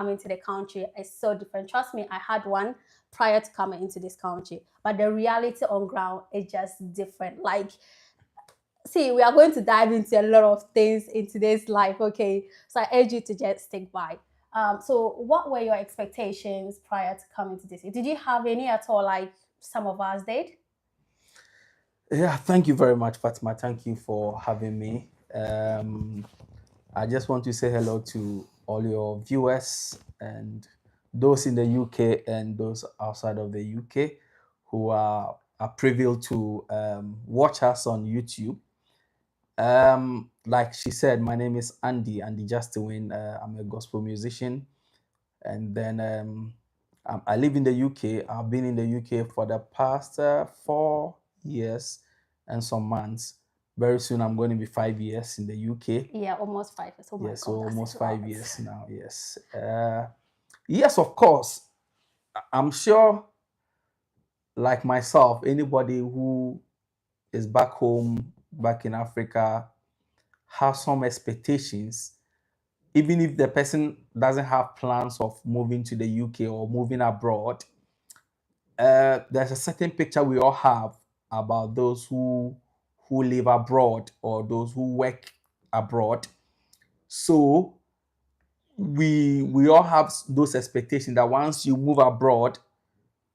coming to the country is so different. Trust me, I had one prior to coming into this country, but the reality on ground is just different. Like, see, we are going to dive into a lot of things in today's life, okay? So I urge you to just stick by. So what were your expectations prior to coming to this? Did you have any at all, like some of us did? Yeah, thank you very much, Fatima. Thank you for having me. I just want to say hello to all your viewers and those in the UK and those outside of the UK who are privileged to watch us on YouTube. Like she said, my name is Andy Justwin. I'm a gospel musician, and then I live in the UK. I've been in the UK for the past 4 years and some months. Very soon, I'm going to be 5 years in the UK. Yeah, almost 5 years. Oh my Yes, so God, that's almost a five lot. years now. Yes, yes, of course. I'm sure, like myself, anybody who is back home, back in Africa, has some expectations, even if the person doesn't have plans of moving to the UK or moving abroad. There's a certain picture we all have about those who live abroad or those who work abroad. So we all have those expectations that once you move abroad,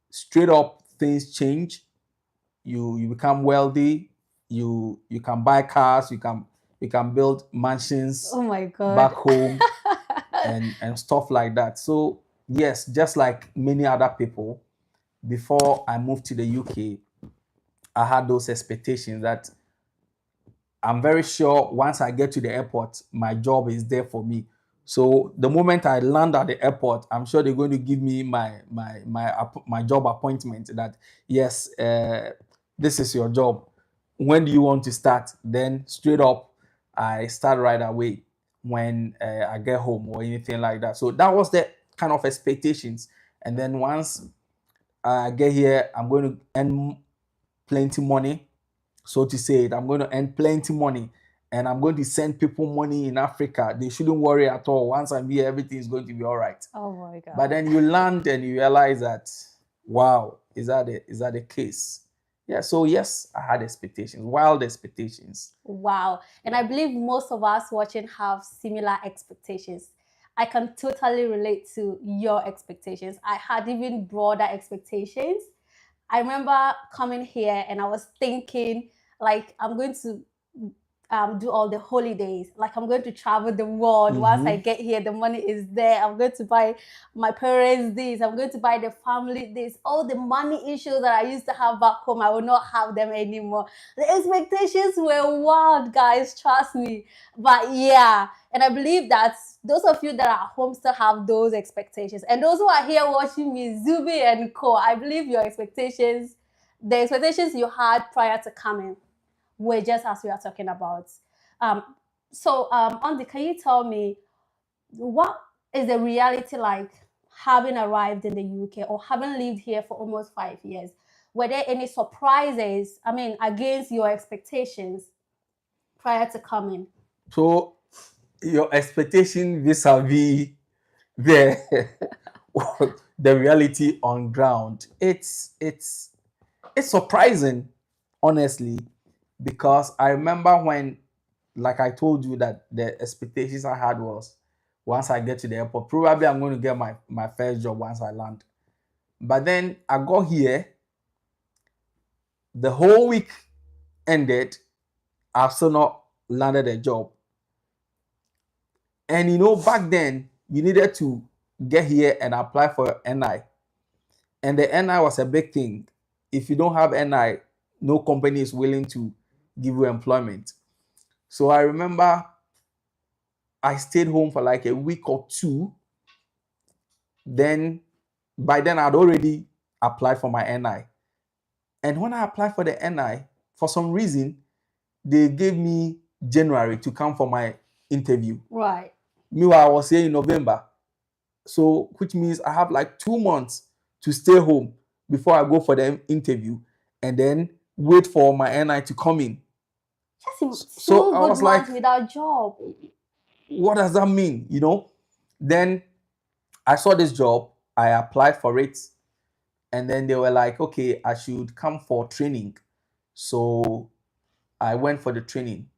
straight up things change. You become wealthy. You can buy cars. You can build mansions Oh my back God. home and stuff like that. So yes, just like many other people, before I moved to the UK, I had those expectations that I'm very sure once I get to the airport, my job is there for me. So the moment I land at the airport, I'm sure they're going to give me my job appointment. That yes, this is your job. When do you want to start? Then straight up, I start right away when I get home or anything like that. So that was the kind of expectations. And then once I get here, I'm going to earn plenty money, so to say it. I'm going to earn plenty money and I'm going to send people money in Africa. They shouldn't worry at all. Once I'm here, everything is going to be all right. Oh my But God. then you land and you realize that, wow, is that the case? Yeah, so yes, I had expectations, wild expectations. Wow. And I believe most of us watching have similar expectations. I can totally relate to your expectations. I had even broader expectations. I remember coming here and I was thinking, like, I'm going to do all the holidays. Like, I'm going to travel the world. Once I Mm-hmm. get here, the money is there. I'm going to buy my parents this. I'm going to buy the family this. All the money issues that I used to have back home, I will not have them anymore. The expectations were wild, guys. Trust me. But yeah, and I believe that those of you that are at home still have those expectations, and those who are here watching me, Zubi and Co. I believe your expectations, the expectations you had prior to coming, were just as we are talking about. Um, Andy, can you tell me what is the reality like having arrived in the UK or having lived here for almost 5 years? Were there any surprises, I mean, against your expectations prior to coming? So your expectation vis-a-vis the the reality on ground, it's surprising, honestly, because I remember when, like I told you, that the expectations I had was once I get to the airport, probably I'm going to get my first job once I land. But then I got here, the whole week ended, I've still not landed a job. And back then you needed to get here and apply for NI. And the NI was a big thing. If you don't have NI, no company is willing to give you employment. So I remember I stayed home for like a week or two. Then by then I'd already applied for my NI. And when I applied for the NI, for some reason, they gave me January to come for my interview. Right. Meanwhile, I was here in November. So, which means I have like 2 months to stay home before I go for the interview and then wait for my NI to come in. Just So two I good was like, months without job. what does that mean? Then I saw this job, I applied for it, and then they were like, okay, I should come for training. So I went for the training.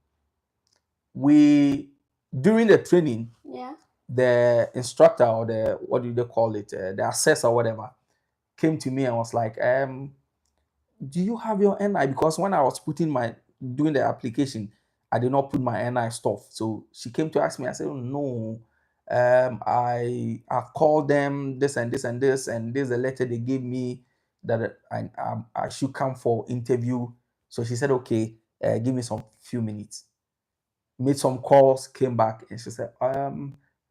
We During the training, Yeah. the instructor, or the, what do they call it, the assessor or whatever, came to me and was like, do you have your NI? Because when I was doing the application, I did not put my NI stuff. So she came to ask me. I said, oh, no, I've called them, this and this and this, and this is a letter they gave me that I should come for interview. So she said, okay, give me some few minutes. Made some calls, came back, and she said,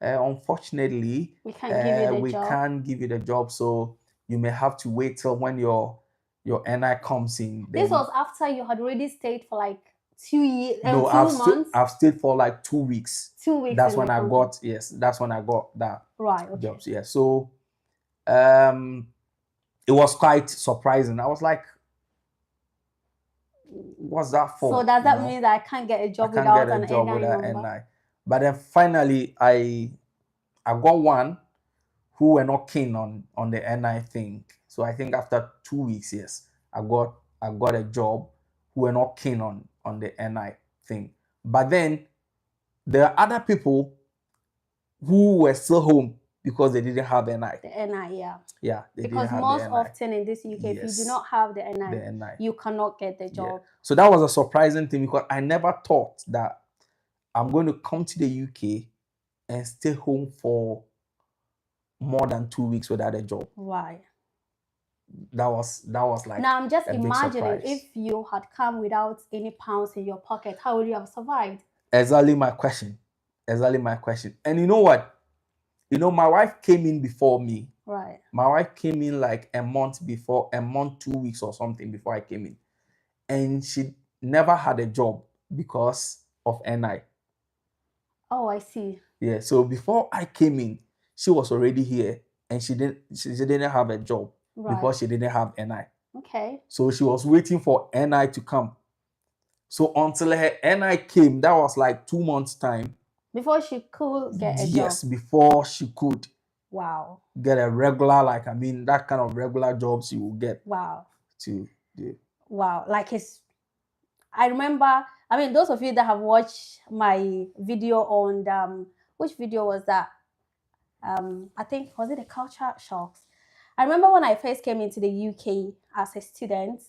unfortunately, We can't give you the we job. can't give you the job, so you may have to wait till when your NI comes in. This Then was after you had already stayed for like 2 years, no, 2 months, I've stayed for like 2 weeks. 2 weeks That's in the when I country. got, yes, that's when I got that Right. Okay. jobs. Yeah. So it was quite surprising. I was like, what's that for? So does that You know? mean that I can't get a I job can't get without a an job NI without number? NI. But then finally I got one who were not keen on the NI thing. So I think after 2 weeks, yes, I got a job who were not keen on the NI thing. But then there are other people who were still home because they didn't have NI. The NI, yeah. Yeah, they Because didn't have most the NI. often in this UK, if you do Yes, not have the NI, the NI. you cannot get the Yeah. job. So that was a surprising thing because I never thought that I'm going to come to the UK and stay home for more than 2 weeks without a job. Right. That was like Now I'm just a big imagining surprise. if you had come without any pounds in your pocket, how would you have survived? Exactly my question. Exactly my question. And you know what? You know, my wife came in before me. Right. My wife came in like a month before, a month, 2 weeks or something before I came in. And she never had a job because of NI. Oh, I see. Yeah. So before I came in, she was already here and she didn't have a job Right. because she didn't have NI. Okay. So she was waiting for NI to come. So until her NI came, that was like 2 months' time. Before she could get a job. Yes, before she could Wow. get a regular, like, I mean, that kind of regular jobs you will get Wow. to do. Wow. Like I remember, I mean, those of you that have watched my video on which video was that? I think, was it the culture shocks? I remember when I first came into the UK as a student,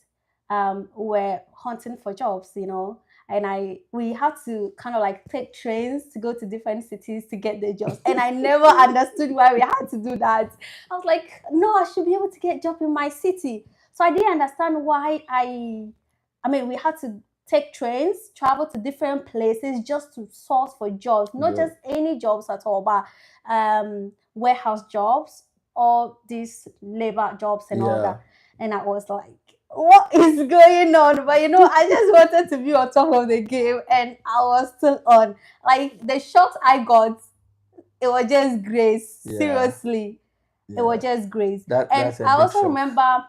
we were hunting for jobs, you know, and we had to kind of like take trains to go to different cities to get the jobs. And I never understood why we had to do that. I was like, no, I should be able to get a job in my city. So I didn't understand why I mean, we had to take trains, travel to different places just to source for jobs, not Yeah. just any jobs at all, but warehouse jobs or these labor jobs and all Yeah. that. And I was like, what is going on? But you know, I just wanted to be on top of the game and I was still on. Like the shots I got, it was just grace. Yeah. Seriously. Yeah. It was just grace. That's And a I big also shock. remember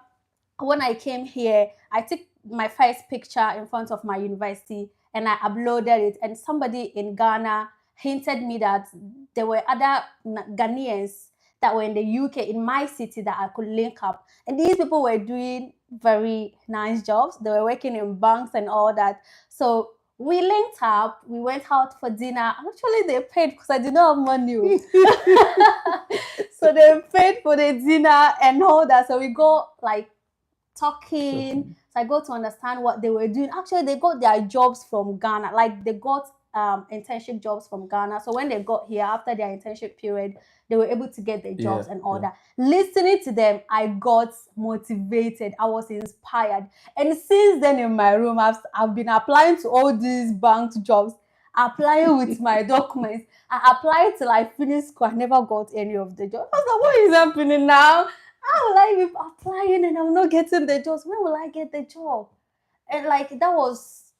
when I came here, I took my first picture in front of my university and I uploaded it. And somebody in Ghana hinted me that there were other Ghanaians that were in the UK, in my city, that I could link up. And these people were doing very nice jobs. They were working in banks and all that. So we linked up. We went out for dinner. Actually, they paid because I did not have money. So they paid for the dinner and all that. So we go like talking. So I got to understand what they were doing. Actually, they got their jobs from Ghana. Like they got internship jobs from Ghana. So when they got here after their internship period, they were able to get their jobs and all that. Listening to them, I got motivated. I was inspired. And since then in my room, I've been applying to all these bank jobs, applying with my documents. I applied till I finished school. I never got any of the jobs. I was like, what is happening now? How will I be applying and I'm not getting the jobs? When will I get the job? And like that was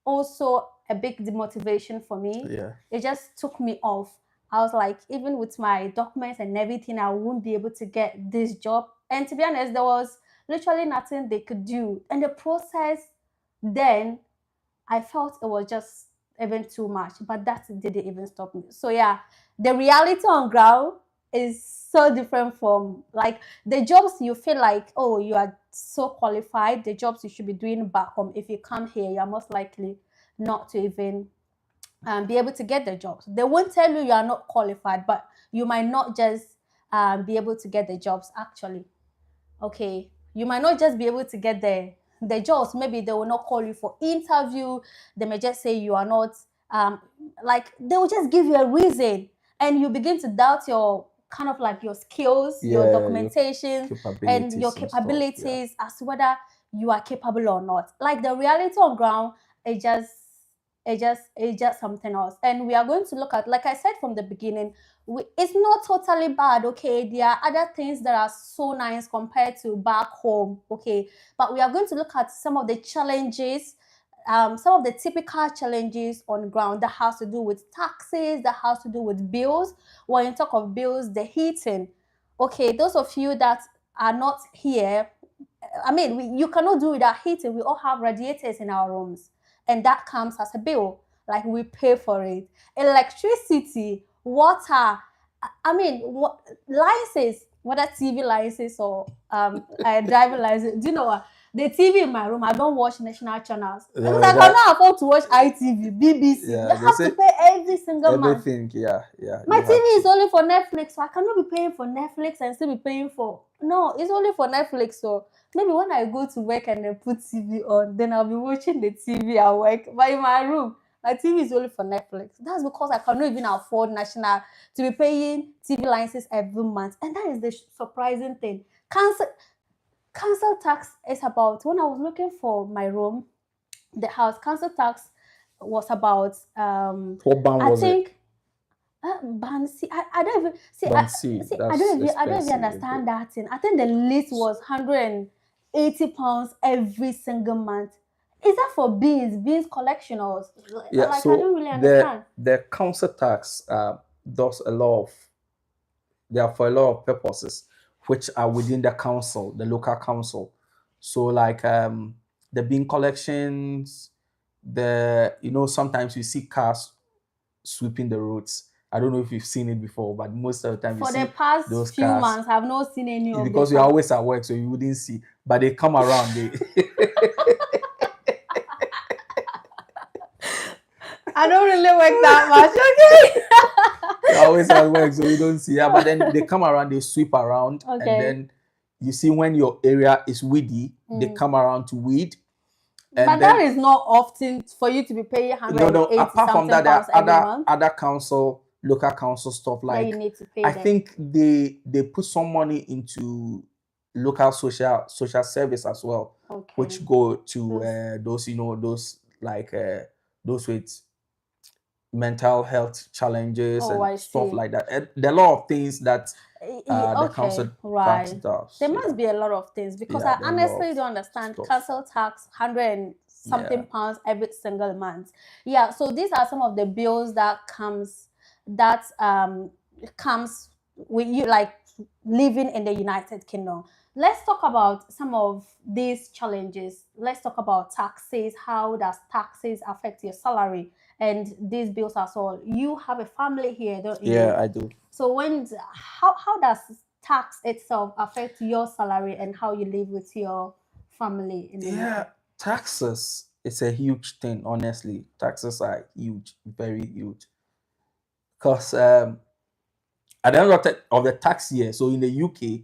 also a big demotivation for me. Yeah. It just took me off. I was like, even with my documents and everything, I wouldn't be able to get this job. And to be honest, there was literally nothing they could do. And the process then, I felt it was just even too much. But that didn't even stop me. So yeah, the reality on ground is so different from like the jobs you feel like, oh, you are so qualified, the jobs you should be doing back home. If you come here, you're most likely not to even be able to get the jobs. They won't tell you you are not qualified, but you might not just be able to get the jobs actually. Okay, you might not just be able to get the jobs. Maybe they will not call you for interview. They may just say you are not like they will just give you a reason, and you begin to doubt your kind of like your skills, your Yeah, documentation, and your capabilities and stuff. Yeah. capabilities as to whether you are capable or not. Like the reality on ground, it just it's just something else. And we are going to look at, like I said from the beginning, it's not totally bad. Okay, there are other things that are so nice compared to back home. Okay, but we are going to look at some of the challenges, some of the typical challenges on ground that has to do with taxes, that has to do with bills. When you talk of bills, the heating. Okay, those of you that are not here, I mean, you cannot do without heating. We all have radiators in our rooms, and that comes as a bill. Like we pay for it. Electricity, water. I mean, license, whether TV license or a driver license. Do you know what? The TV in my room, I don't watch national channels because I cannot afford to watch ITV, BBC. Yeah, You they have say to pay every single month. everything. Yeah, yeah. My You have TV is to. only for Netflix, so I cannot be paying for Netflix and still be paying for. No, it's only for Netflix. So maybe when I go to work and then put TV on, then I'll be watching the TV at work. But in my room, my TV is only for Netflix. That's because I cannot even afford national to be paying TV licenses every month. And that is the surprising thing. Council tax is about, when I was looking for my room, the house council tax was about What band I was it? think ban. See, I don't even see. Band C. See, That's I don't even expensive a bit. understand that thing. I think the list was £180 every single month. Is that for beans collection or Yeah. like I So don't really understand. the council tax does a lot of, they are for a lot of purposes which are within the council, the local council. So like the bin collections, the sometimes you see cars sweeping the roads. I don't know if you've seen it before, but most of the time you For the see past those few cars months, I've not seen any of the because you're cars. always at work, so you wouldn't see. But they come around. They I don't really work that much. Okay. you're always at work, so you don't see. Yeah, but then they come around, they sweep around, and Okay. then you see when your area is weedy, they come around to weed. And But then that is not often for you to be paying no, 180 apart from something that, there pounds are every month. other council, local council stuff That like you need to pay I them. think they put some money into local social service as well, Okay. which go to those those like those with mental health challenges Oh, and I stuff see. like that. And there are a lot of things that the council Okay, tax right. does. There Yeah, must be a lot of things because yeah, I there are a lot honestly of don't understand stuff. council tax 100 something Yeah. pounds every single month. Yeah, so these are some of the bills that comes with you like living in the United Kingdom. Let's talk about some of these challenges. Let's talk about taxes. How does taxes affect your salary? And these bills as well. You have a family here, don't you? Yeah, I do. So how does tax itself affect your salary and how you live with your family in the Yeah, UK? taxes, it's a huge thing, honestly. Taxes are huge, very huge. Because at the end of the tax year, so in the UK,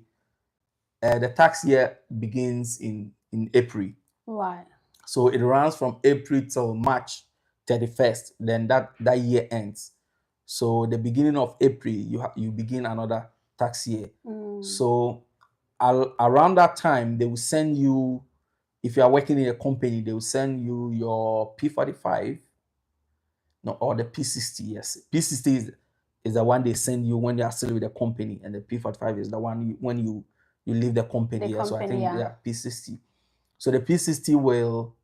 the tax year begins in April. Right. So it runs from April till March 31st. Then that year ends. So the beginning of April, you begin another tax year. So around that time, they will send you, if you are working in a company, they will send you your P45, no, or the P60. Yes, P60 is the one they send you when you are still with the company, and the P45 is the one when you leave the company. The Yeah, so I company, think yeah. P60. So the P60 will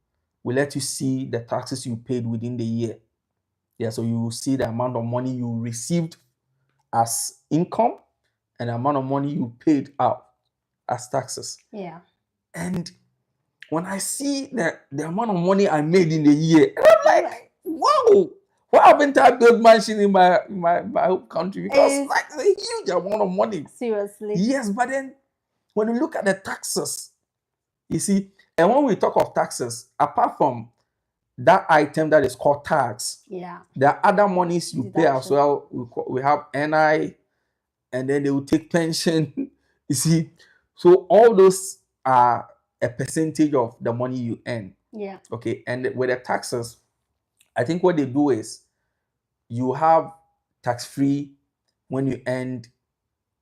let you see the taxes you paid within the year. Yeah, so you will see the amount of money you received as income and the amount of money you paid out as taxes. Yeah. And when I see the amount of money I made in the year, I'm like, wow, Why haven't I built mansion in my home country? Because It's like it's a huge amount of money. seriously. Yes, but then when you look at the taxes, you see, and when we talk of taxes, apart from that item that is called tax, Yeah. there are other monies you pay as Deduction. well. We have NI, and then they will take pension. You see, so all those are a percentage of the money you earn. Yeah. Okay, and with the taxes, I think what they do is you have tax free when you earn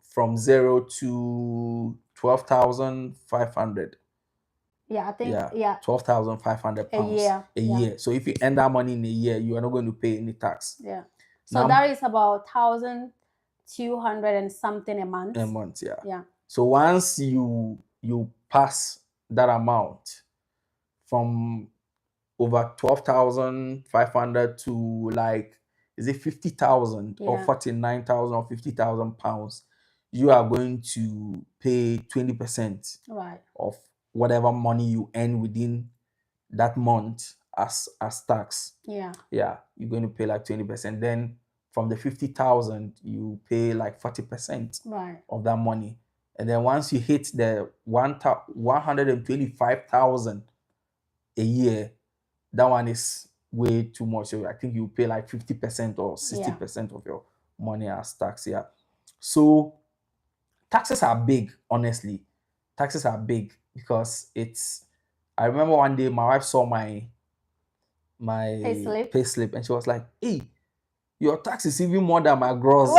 from 0 to 12,500. Yeah, I think Yeah, 12,500 a pounds year. a Yeah. year. So if you earn that money in a year, you are not going to pay any tax. Yeah. So Now, that is about 1,200 and something a month. a month, yeah. Yeah. So once you pass that amount from over 12,500 to like, is it 50,000 or Yeah. 49,000 or 50,000 pounds, you are going to pay 20% Right. of whatever money you earn within that month as tax. Yeah. Yeah, you're going to pay like 20%. Then from the 50,000, you pay like 40% Right. of that money. And then once you hit the 125,000 a year, that one is way too much. So I think you pay like 50% or 60% of your money as tax. Yeah. So taxes are big, honestly. Taxes are big because it's. I remember one day my wife saw my Payslip. pay slip and she was like, "Hey, your tax is even more than my gross."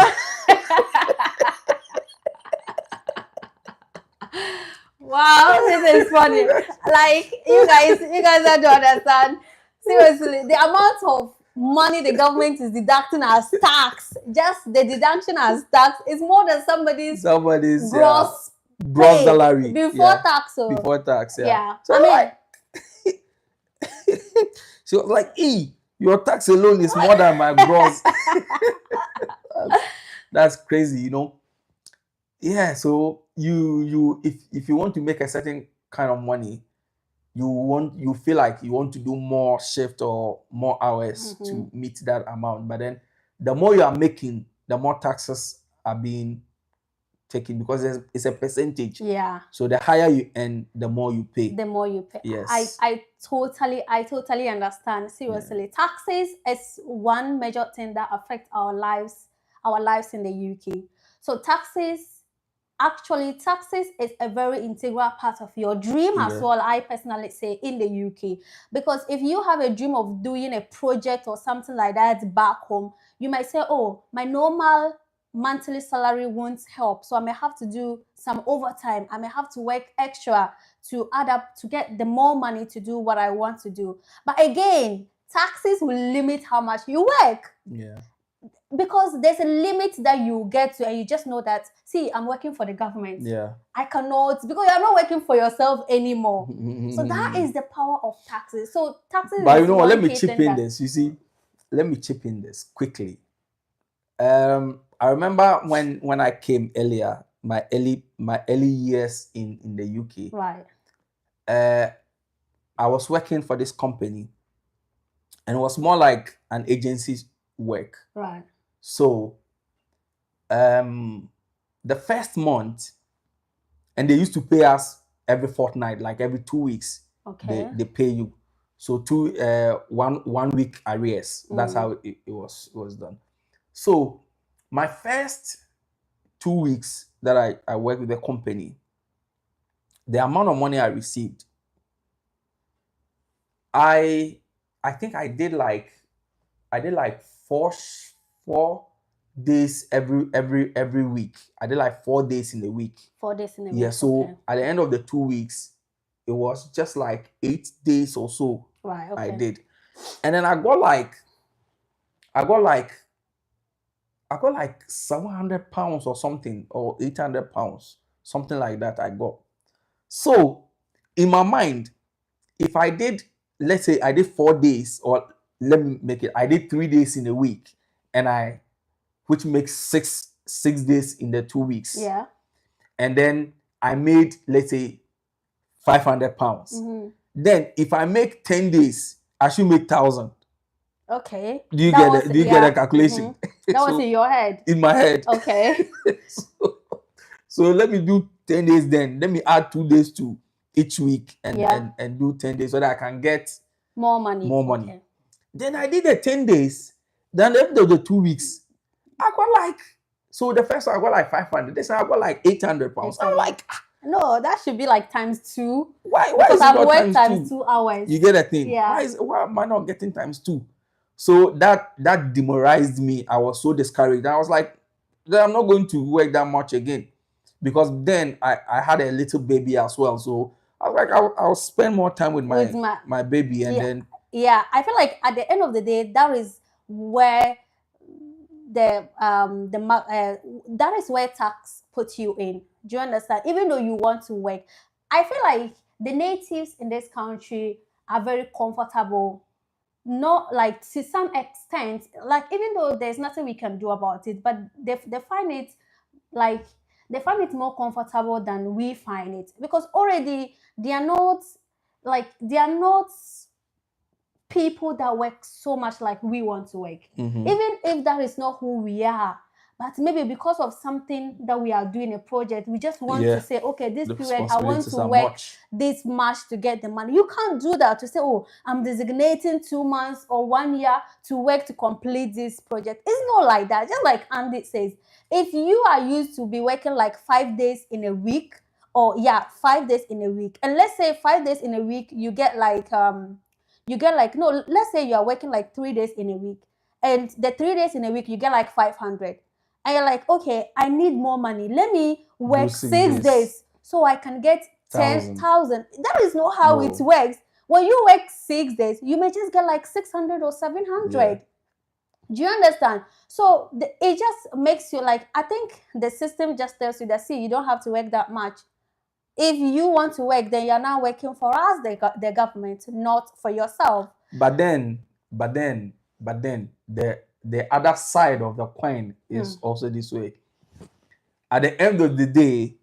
Wow, this is funny. Like you guys have to understand. Seriously, the amount of money the government is deducting as tax, just the deduction as tax, is more than somebody's gross gross pay salary before tax. So before tax. Yeah. yeah, So I mean, like, she was like, "Hey, your tax alone is more than my gross." That's crazy, you know. Yeah, so you if you want to make a certain kind of money, you feel like you want to do more shift or more hours to meet that amount. But then the more you are making, the more taxes are being taken because it's a percentage. yeah. So the higher you earn, the more you pay. The more you pay. Yes. I totally understand. Seriously, taxes is one major thing that affects our lives in the UK. So taxes is a very integral part of your dream as well, I personally say, in the UK. Because if you have a dream of doing a project or something like that back home, you might say, oh, my normal monthly salary won't help, so I may have to do some overtime, I may have to work extra to add up to get the more money to do what I want to do. But again, taxes will limit how much you work. Yeah. Because there's a limit that you get to, and you just know that, see, I'm working for the government. Yeah. I cannot, because you're not working for yourself anymore. So that is the power of taxes. So taxes. But is you know what? Let one me chip in this. You see, let me chip in this quickly. I remember when I came earlier, my early years in the UK. Right. I was working for this company, and it was more like an agency's work. Right. So, the first month, and they used to pay us every fortnight, like every 2 weeks. Okay. They pay you. So 1 week arrears. That's how it was done. So my first 2 weeks that I worked with the company, the amount of money I received, I think I did like four days every week. I did like 4 days in a week. 4 days in a week. Yeah. So at the end of the 2 weeks, it was just like 8 days or so. Right. Okay. I did, and then I got like 700 pounds or something, or 800 pounds, something like that. I got. So in my mind, if I did, let's say I did 4 days, or let me make it, I did 3 days in a week, and which makes six days in the 2 weeks. Yeah. And then I made, let's say, 500 pounds. Then if I make 10 days, I should make 1,000. Okay. Do you That get was it? Do you get yeah. a calculation? That was So in your head. in my head. Okay. So let me do 10 days then. Let me add 2 days to each week and, Yeah. and do 10 days so that I can get More money. more money. Okay. Then I did the 10 days. Then at the end of the 2 weeks, I got like, so the first one I got like 500. This one I got like 800 pounds. I'm 800. like, No, that should be like ×2. why Because is it I've not worked times 2? ×2 hours. You get a thing. Yeah. Why am I not getting ×2? So that demoralized me. I was so discouraged. I was like, I'm not going to work that much again. Because then I had a little baby as well. So I was like, I'll spend more time with my baby and yeah, then yeah. I feel like at the end of the day, that is where that is where tax puts you in. Do you understand? Even though you want to work, I feel like the natives in this country are very comfortable. Not like to some extent, like even though there's nothing we can do about it, but they find it like they find it more comfortable than we find it, because already they are not people that work so much like we want to work. Even if that is not who we are, but maybe because of something that we are doing a project, we just want to say, okay, this period I want to work this much to get the money. You can't do that to say, oh, I'm designating 2 months or 1 year to work to complete this project. It's not like that. Just like Andy says, if you are used to be working like 5 days in a week, or 5 days in a week, and let's say 5 days in a week you get like no, let's say you are working like 3 days in a week, and the 3 days in a week you get like 500, and you're like, okay, I need more money, let me work 6 days so I can get 10,000. That is not how it works. When you work 6 days, you may just get like 600 or 700. Do you understand? So it just makes you like, I think the system just tells you that, see, you don't have to work that much. If you want to work, then you're now working for us, the government, not for yourself. But then the other side of the coin is also this way. At the end of the day,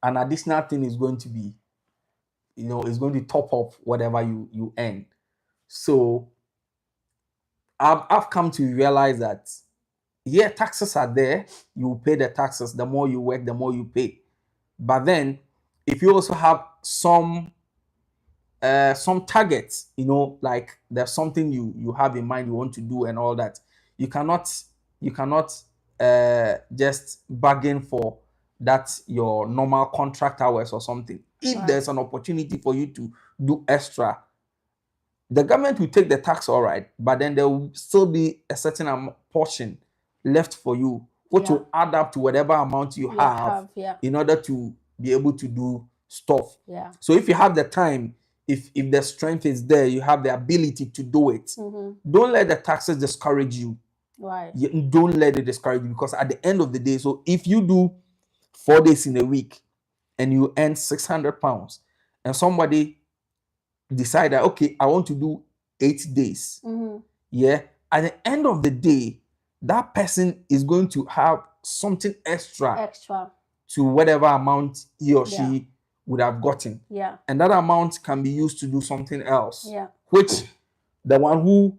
an additional thing is going to be, is going to top up whatever you earn. So I've come to realize that, taxes are there. You pay the taxes. The more you work, the more you pay. But then, if you also have some targets, like there's something you have in mind you want to do and all that, you cannot just bargain for that your normal contract hours or something. If there's an opportunity for you to do extra, the government will take the tax, all right, but then there will still be a certain portion left for you, which will add up to whatever amount you have in order to be able to do stuff. So if you have the time, if the strength is there, you have the ability to do it. Don't let the taxes discourage you. Don't let it discourage you, because at the end of the day, so if you do 4 days in a week and you earn 600 pounds, and somebody decide that, okay, I want to do 8 days. At the end of the day, that person is going to have something extra to whatever amount he or she would have gotten. And that amount can be used to do something else. Which the one who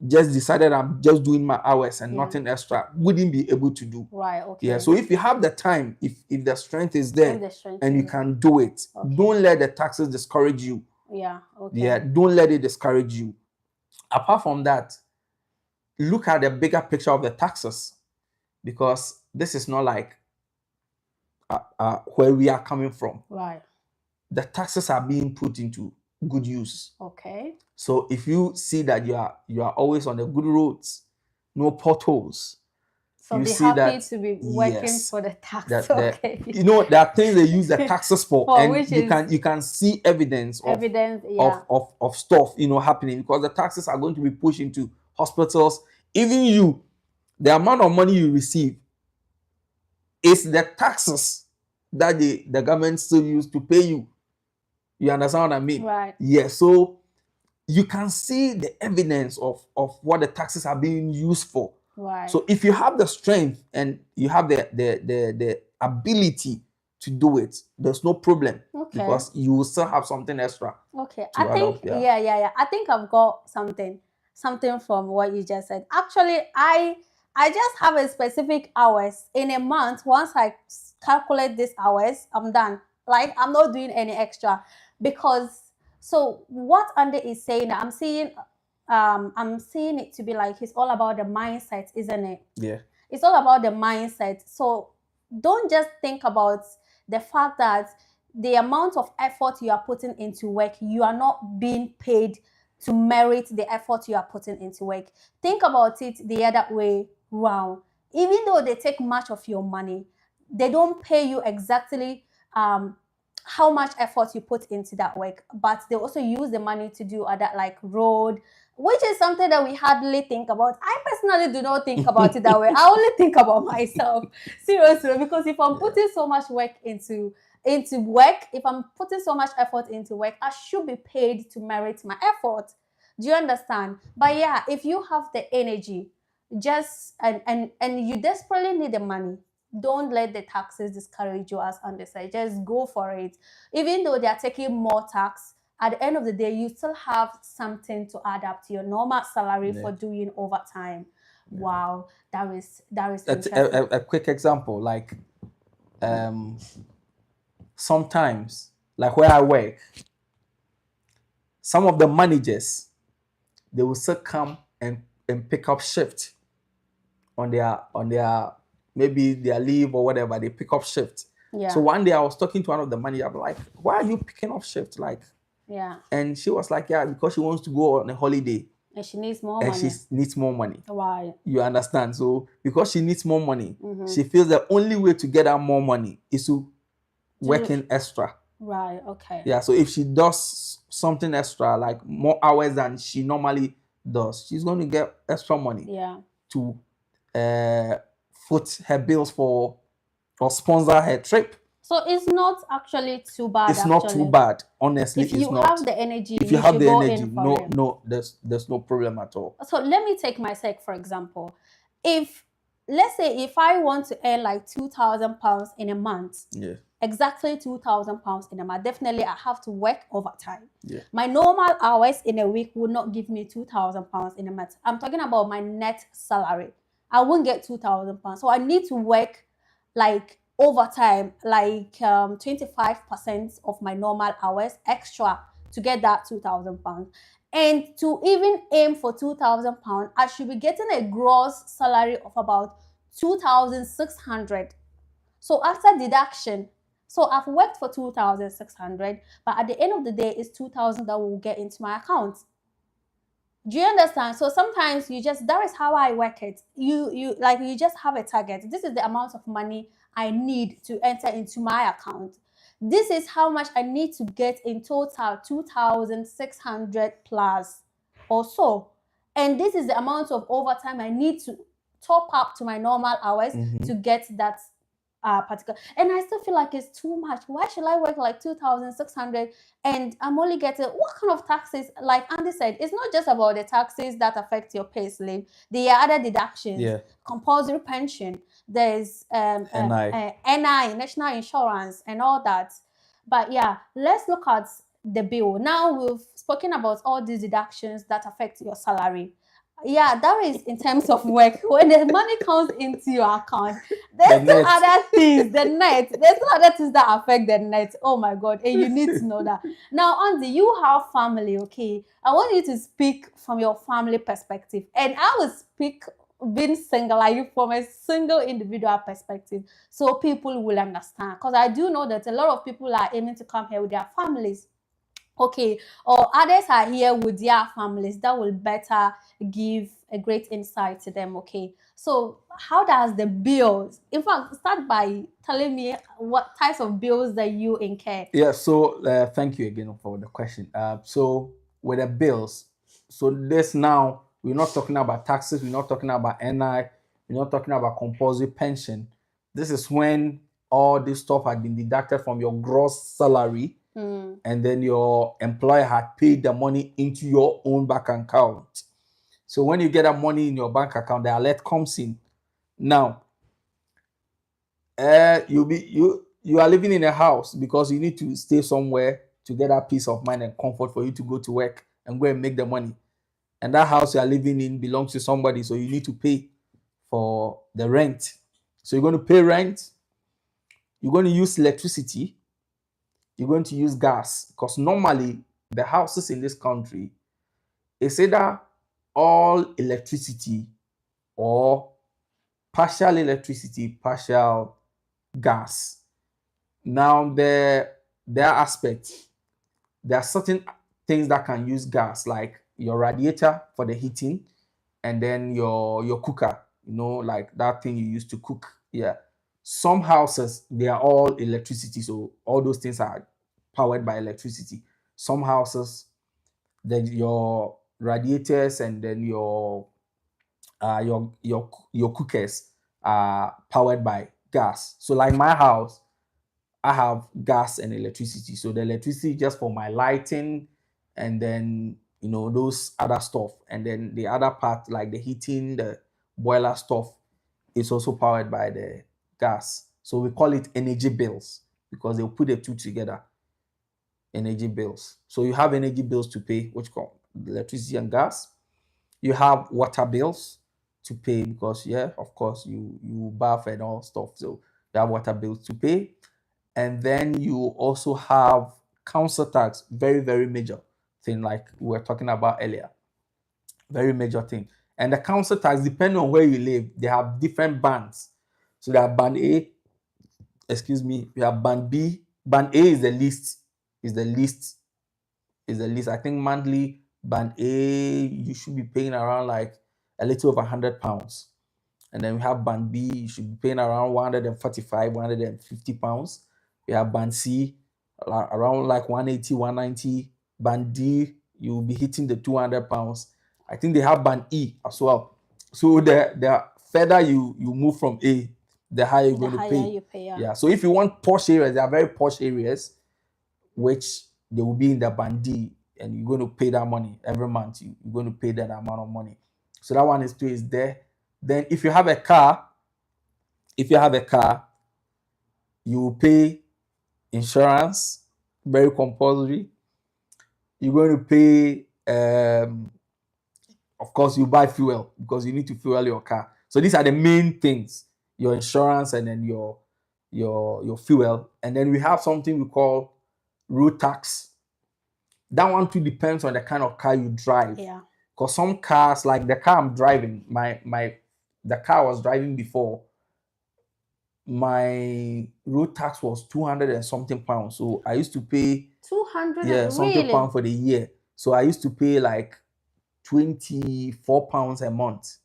just decided, I'm just doing my hours and nothing extra, wouldn't be able to do. So if you have the time, if the strength is there, and you can do it, don't let the taxes discourage you. Don't let it discourage you. Apart from that, look at the bigger picture of the taxes, because this is not like where we are coming from. The taxes are being put into good use. So if you see that you are always on the good roads, no potholes, so you be see happy that, to be working for the tax. there are things they use the taxes for, and you can see evidence of stuff happening, because the taxes are going to be pushed into hospitals. Even you, the amount of money you receive is the taxes that the government still use to pay you. You understand what I mean? So you can see the evidence of what the taxes are being used for. So if you have the strength and you have the ability to do it, there's no problem, because you will still have something extra. I think I think I've got something. something from what you just said. Actually, I just have a specific hours in a month. Once I calculate these hours, I'm done. Like I'm not doing any extra because so what Andy is saying, I'm seeing it to be like it's all about the mindset, isn't it? Yeah. It's all about the mindset. So don't just think about the fact that the amount of effort you are putting into work, you are not being paid to merit the effort you are putting into work. Think about it the other way round. Even though they take much of your money, they don't pay you exactly how much effort you put into that work, but they also use the money to do other like road, which is something that we hardly think about. I personally do not think about it that way. I only think about myself, seriously, because if I'm putting so much work into work, if I'm putting so much effort into work, I should be paid to merit my effort. Do you understand? But yeah, if you have the energy, just and you desperately need the money, don't let the taxes discourage you, as Andy said. Just go for it. Even though they are taking more tax, at the end of the day, you still have something to add up to your normal salary for doing overtime. Wow, that is interesting. A quick example, like sometimes, like where I work, some of the managers, they will still come and pick up shift on their maybe their leave or whatever. They pick up shift. Yeah. So one day I was talking to one of the managers, I'm like, why are you picking up shift? Like, yeah. And she was like, yeah, because she wants to go on a holiday. And she needs more and money. she needs more money. Why? You understand? So because she needs more money, she feels the only way to get her more money is to work in extra. Right. Okay. Yeah. So if she does something extra, like more hours than she normally does, she's going to get extra money. Yeah. To foot her bills for or sponsor her trip. So it's not actually too bad. It's not too bad, honestly. If you it's not. have the energy, if you have the go energy, in for it. no, there's no problem at all. So let me take my sake for example. If let's say if I want to earn like £2,000 in a month, exactly £2,000 in a month, definitely I have to work overtime. My normal hours in a week will not give me £2,000 in a month. I'm talking about my net salary. I won't get £2,000, so I need to work like overtime, like 25% of my normal hours extra to get that £2,000. And to even aim for £2,000, I should be getting a gross salary of about 2,600. So after deduction, so I've worked for 2,600, but at the end of the day, it's 2,000 that will get into my account. Do you understand? So sometimes that is how I work it. You just have a target. This is the amount of money I need to enter into my account. This is how much I need to get in total, 2,600 plus or so. And this is the amount of overtime I need to top up to my normal hours to get that particular. And I still feel like it's too much. Why should I work like 2,600 and I'm only getting what kind of taxes? Like Andy said, it's not just about the taxes that affect your pay slip. There are other deductions, compulsory pension, there's NI, national insurance, and all that. But yeah, let's look at the bill. Now we've spoken about all these deductions that affect your salary. Yeah, that is in terms of work. When the money comes into your account, there's still other things, the net. There's still other things that affect the net. Oh my God. And you need to know that. Now, Andy, you have family, okay? I want you to speak from your family perspective. And I will speak being single, like from a single individual perspective, so people will understand. Because I do know that a lot of people are aiming to come here with their families. Okay, or others are here with their families. That will better give a great insight to them. Okay, so how does the bills, in fact, start by telling me what types of bills that you incur. Yeah, so thank you again for the question. So with the bills, so this now, we're not talking about taxes, we're not talking about NI, we're not talking about compulsory pension. This is when all this stuff had been deducted from your gross salary, and then your employer had paid the money into your own bank account. So when you get that money in your bank account, the alert comes in. Now, you are living in a house because you need to stay somewhere to get that peace of mind and comfort for you to go to work and go and make the money. and that house you are living in belongs to somebody, so you need to pay for the rent. So you're going to pay rent, you're going to use electricity, you're going to use gas, because normally the houses in this country is either all electricity or partial electricity, partial gas. Now there are aspects. There are certain things that can use gas, like your radiator for the heating, and then your cooker, like that thing you use to cook. Yeah. Some houses, they are all electricity, so all those things are powered by electricity. Some houses, then your radiators and then your cookers are powered by gas. So like my house, I have gas and electricity. So the electricity just for my lighting, and then those other stuff, and then the other part like the heating, the boiler stuff, is also powered by the gas. So we call it energy bills because they'll put the two together. Energy bills. So you have energy bills to pay, which call electricity and gas. You have water bills to pay because of course you bath and all stuff. So you have water bills to pay. And then you also have council tax, very, very major thing, like we were talking about earlier. Very major thing. And the council tax, depending on where you live, they have different bands. So they have band A, we have band B. Band A is the least, I think monthly band A, you should be paying around like a little over £100. And then we have band B, you should be paying around 145, £150. We have band C, around like 180, 190. Band D, you'll be hitting the £200. I think they have band E as well. So the further you move from A, the higher you're going to pay. You pay. Yeah. So if you want posh areas, there are very posh areas, which they will be in the band D, and you're going to pay that money every month. You're going to pay that amount of money. So that one is there. Then if you have a car, you will pay insurance, very compulsory. You're going to pay, of course, you buy fuel because you need to fuel your car. So these are the main things: your insurance, and then your fuel. And then we have something we call road tax. That one too depends on the kind of car you drive. Yeah. Because some cars, like the car I'm driving, the car I was driving before, my road tax was 200 and something pounds. So I used to pay 200 something pound for the year. So I used to pay like £24 a month.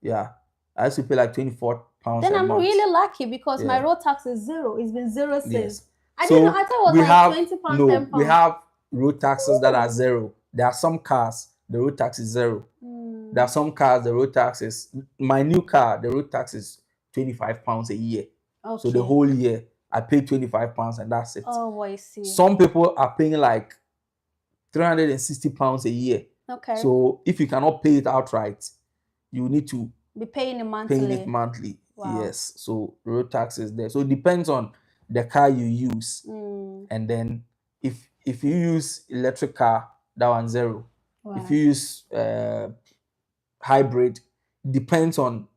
Yeah. I used to pay like £24 then a I'm month. really lucky because my road tax is zero. It's been zero since. Yes. I didn't know. I thought it was like £20, £10. We have road taxes that are zero. There are some cars, the road tax is zero. There are some cars, the road tax is, my new car, the road tax is £25 a year. Okay. So the whole year I pay £25 and that's it. Oh, I see. Some people are paying like £360 a year. Okay. So if you cannot pay it outright, you need to be paying it monthly. Wow. Yes. So road tax is there. So it depends on the car you use. And then if you use electric car, that one's zero. Wow. If you use hybrid, depends on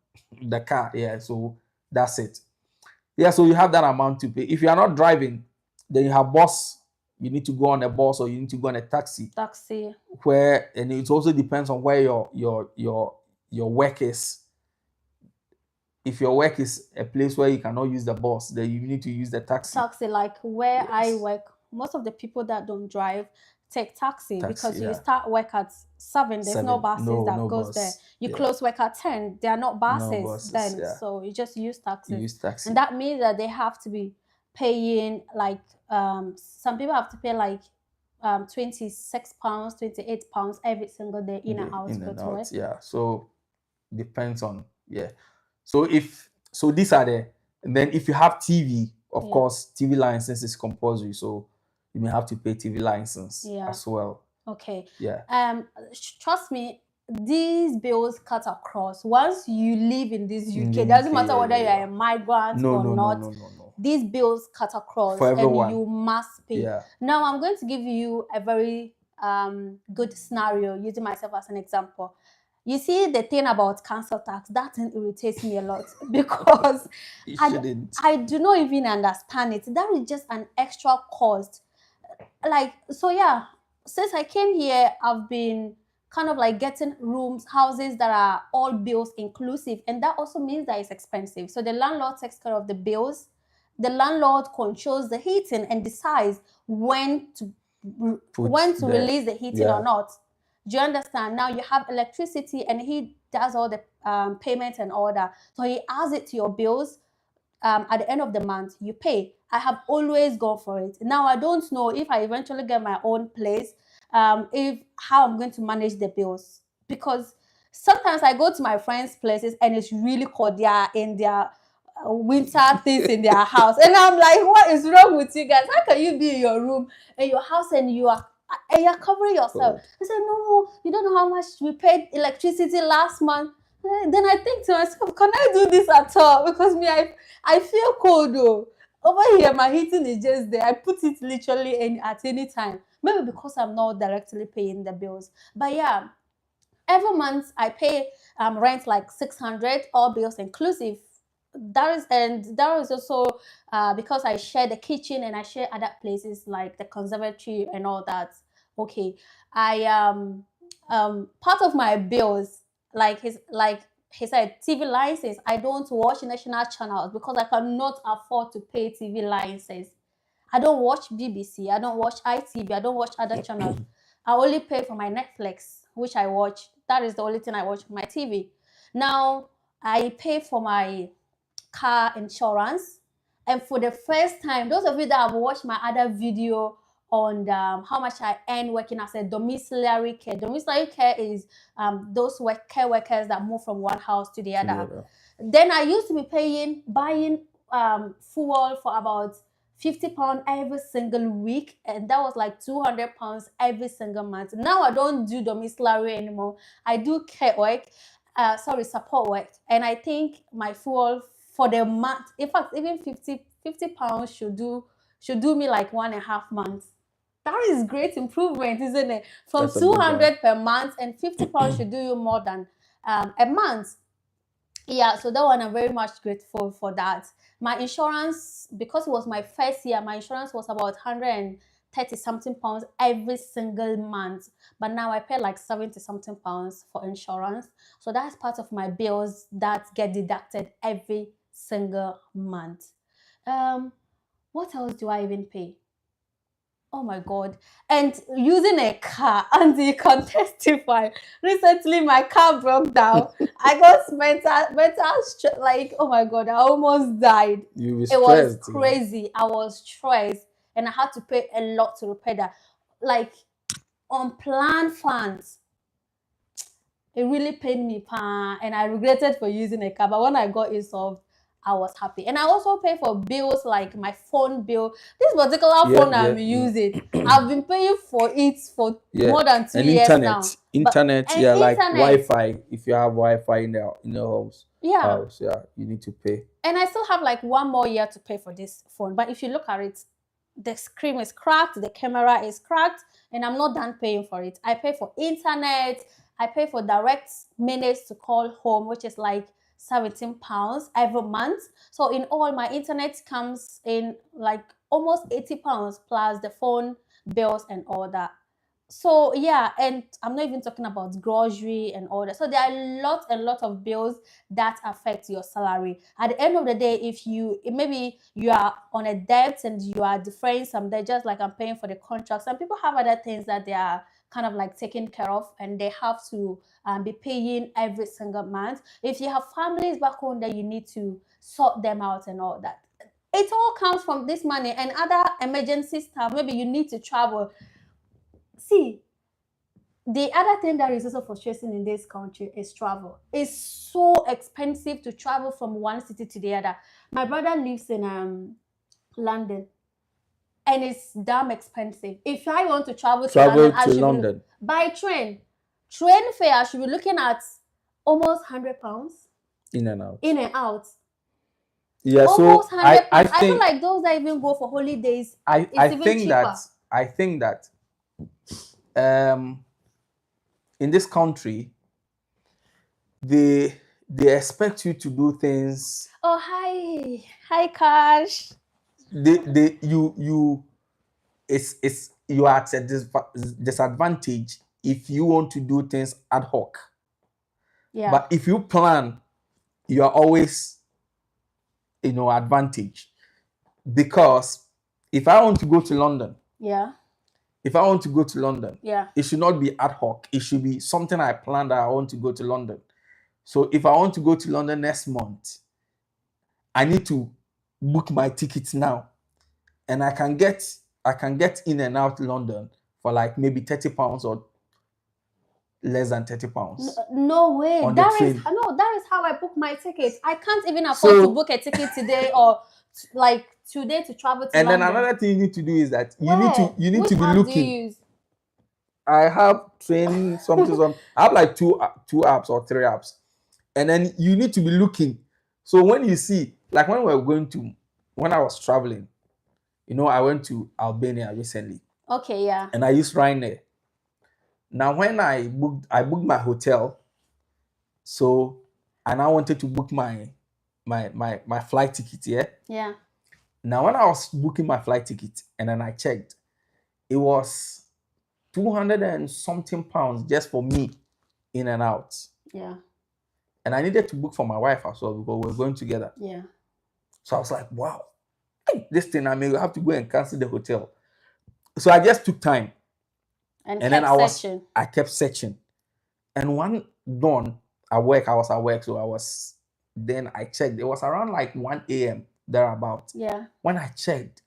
the car. Yeah. So that's it. Yeah. So you have that amount to pay. If you are not driving, then you have bus. You need to go on a bus or you need to go on a taxi. And it also depends on where your work is. If your work is a place where you cannot use the bus, then you need to use the taxi. Like where I work, most of the people that don't drive take taxi because you start work at 7. There's no buses that goes there. You close work at 10. There are not buses then. So you just use taxi. And that means that they have to be paying like some people have to pay like £26, £28 every single day in and out. Yeah. So depends on So these are and then if you have TV, of course, TV license is compulsory. So you may have to pay TV license as well. Okay. Yeah. Trust me, these bills cut across. Once you live in this UK, doesn't matter whether you are a migrant or not. No. These bills cut across for everyone. And you must pay. Yeah. Now I'm going to give you a very good scenario, using myself as an example. You see, the thing about council tax, that thing irritates me a lot because It I, shouldn't. I do not even understand it. That is just an extra cost. Like, so yeah, since I came here, I've been kind of like getting rooms, houses that are all bills inclusive, and that also means that it's expensive. So the landlord takes care of the bills. The landlord controls the heating and decides when to Put the release the heating or yeah. not. Do you understand? Now you have electricity, and he does all the payments and all that. So he adds it to your bills. At the end of the month, you pay. I have always gone for it. Now I don't know if I eventually get my own place, if how I'm going to manage the bills, because sometimes I go to my friends' places and it's really cold. They are in their winter things in their house, and I'm like, what is wrong with you guys? How can you be in your room, in your house, and you're covering yourself? Cold. I said, no, you don't know how much we paid electricity last month. Then I think to myself, can I do this at all? Because me, I feel cold though. Over here, my heating is just there. I put it literally at any time. Maybe because I'm not directly paying the bills. But yeah, every month I pay rent like 600, all bills inclusive. That is also because I share the kitchen and I share other places like the conservatory and all that. Okay, I part of my bills, like he said, TV license. I don't watch national channels because I cannot afford to pay TV license. I don't watch BBC. I don't watch ITV. I don't watch other channels. I only pay for my Netflix, which I watch. That is the only thing I watch on my TV. Now, I pay for my car insurance. And for the first time, those of you that have watched my other video on how much I earn working as a domiciliary care. Domiciliary care is those care workers that move from one house to the other. Then I used to be buying fuel for about £50 every single week, and that was like £200 every single month. Now I don't do domiciliary anymore. I do care work, support work, and I think my fuel for the month, in fact, even £50 should do me like 1.5 months. That is great improvement, isn't it? From That's a good one. 200 per month, and £50 should do you more than a month. Yeah, so that one I'm very much grateful for that. My insurance, because it was my first year, my insurance was about 130 something pounds every single month. But now I pay like 70 something pounds for insurance. So that's part of my bills that get deducted every single month. Um, what else do I even pay? Oh my God. And using a car, and you can testify. Recently, my car broke down. I got like, oh my God, I almost died. You were It was stressed. crazy. I was stressed, and I had to pay a lot to repair that. Like, unplanned funds. It really pained me, and I regretted for using a car. But when I got it solved, I was happy. And I also pay for bills like my phone bill. This particular phone I'm using, I've been paying for it for more than 2 years now. But Internet, and yeah, like internet, Wi-Fi. If you have Wi-Fi in the yeah. house, yeah, you need to pay. And I still have like 1 more year to pay for this phone. But if you look at it, the screen is cracked, the camera is cracked, and I'm not done paying for it. I pay for internet, I pay for direct minutes to call home, which is like £17 every month. So in all, my internet comes in like almost £80 plus the phone bills and all that. So yeah, and I'm not even talking about grocery and all that. So there are a lot of bills that affect your salary. At the end of the day, if maybe you are on a debt and you are deferring some debt, just like I'm paying for the contract. Some people have other things that they are kind of like taken care of, and they have to be paying every single month. If you have families back home, that you need to sort them out and all that. It all comes from this money and other emergency stuff. Maybe you need to travel. See, the other thing that is also frustrating in this country is travel. It's so expensive to travel from one city to the other. My brother lives in London, and it's damn expensive. If I want to travel to London, I should London. by train. Train fare, I should be looking at almost £100 In and out. in and out. Yeah, Almost so £100. I I feel think like those that even go for holidays, I it's even think cheaper. that I think that in this country, they expect you to do things. Oh, hi Cash. You are at a disadvantage if you want to do things ad hoc. Yeah. But if you plan, you are always, advantage. Because if I want to go to London, Yeah. Yeah. it should not be ad hoc. It should be something I planned that I want to go to London. So if I want to go to London next month, I need to book my tickets now. And I can get in and out London for like maybe £30 or less than £30. No way. On the train. That is how I book my tickets. I can't even afford to book a ticket today or like today to travel to and London. Then another thing you need to do is that you need to be looking. Do you use? I have training something. I have like two apps or three apps, and then you need to be looking. So when you see, like when I was traveling, I went to Albania recently. Okay, yeah. And I used Ryanair. Now when I booked my hotel. So and I wanted to book my flight ticket, yeah? Yeah. Now when I was booking my flight ticket and then I checked, it was 200 and something pounds just for me in and out. Yeah. And I needed to book for my wife as well because we were going together. Yeah. So I was like, wow, this thing, I may have to go and cancel the hotel. So I just took time. And then I kept searching. And one dawn I was at work, so then I checked. It was around like 1 a.m. thereabout. Yeah. When I checked,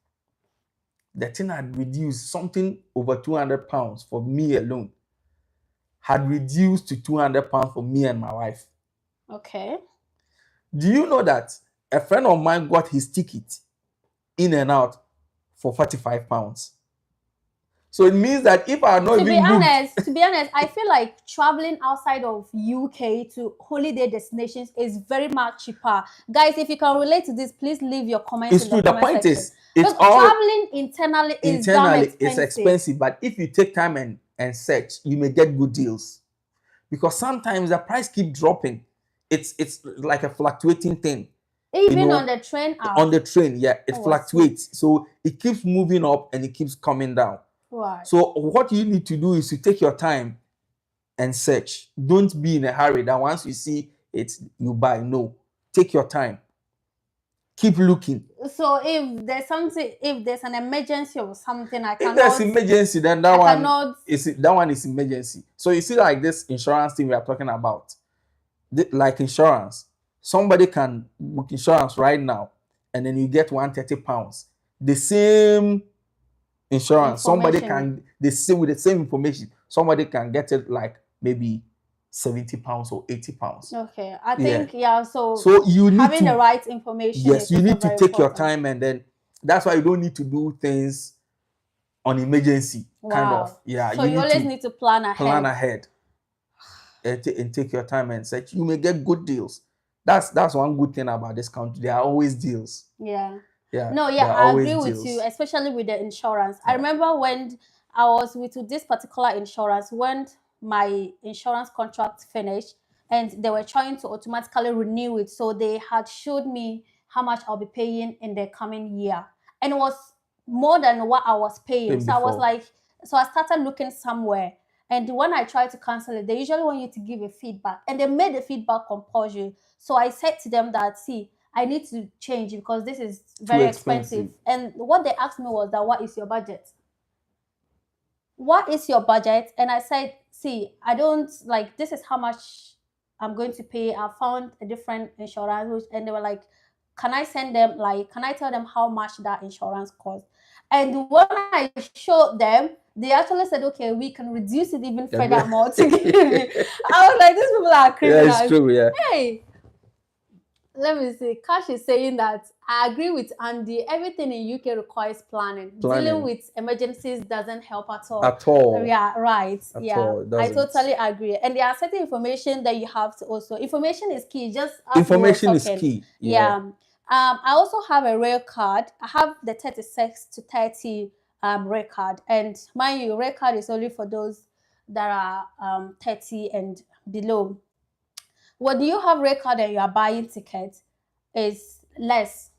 the thing had reduced something over 200 pounds for me alone. Had reduced to 200 pounds for me and my wife. Okay. Do you know that a friend of mine got his ticket in and out for 45 pounds? So it means that if I not to be honest, I feel like traveling outside of UK to holiday destinations is very much cheaper. Guys, if you can relate to this, please leave your comments. It's true. The point is, it's all traveling internally is expensive. But if you take time and search, you may get good deals. Because sometimes the price keep dropping. It's like a fluctuating thing. Even on the train app. On the train, yeah, it fluctuates. So it keeps moving up and it keeps coming down. Right. So what you need to do is to take your time and search. Don't be in a hurry that once you see it, you buy. No. Take your time. Keep looking. So if there's an emergency or something, if there's emergency, then that one is emergency. So you see, like this insurance thing we are talking about, like insurance, somebody can book insurance right now, and then you get £130. The same insurance, somebody can with the same information, somebody can get it like maybe £70 or £80. Okay, I think So you need having the right information. Yes, you need to take your time, and then that's why you don't need to do things on emergency kind of. Yeah. So you always need to plan ahead. And take your time and search. You may get good deals. That's one good thing about this country. There are always deals. Yeah. Yeah. No, yeah, I agree with you, especially with the insurance. Yeah. I remember when I was with this particular insurance, when my insurance contract finished and they were trying to automatically renew it. So they had showed me how much I'll be paying in the coming year. And it was more than what I was paying. So I was like, so I started looking somewhere. And when I tried to cancel it, they usually want you to give a feedback. And they made the feedback compulsory. So I said to them that, see, I need to change because this is very expensive. And what they asked me was that, what is your budget? What is your budget? And I said, see, I don't like, this is how much I'm going to pay. I found a different insurance. And they were like, can I tell them how much that insurance costs? And when I showed them, they actually said, okay, we can reduce it even further more. I was like, these people are criminals. Yeah, it's true, yeah. Hey, let me see. Cash is saying that I agree with Andy. Everything in UK requires planning. Dealing with emergencies doesn't help at all. At all. Yeah, right. I totally agree. And there are certain information that you have to also. Information is key. Just information is key. Yeah. I also have a rail card. I have the 36 to 30 red card. And mind you, red card is only for those that are 30 and below. When you have red card and you are buying tickets, it's less.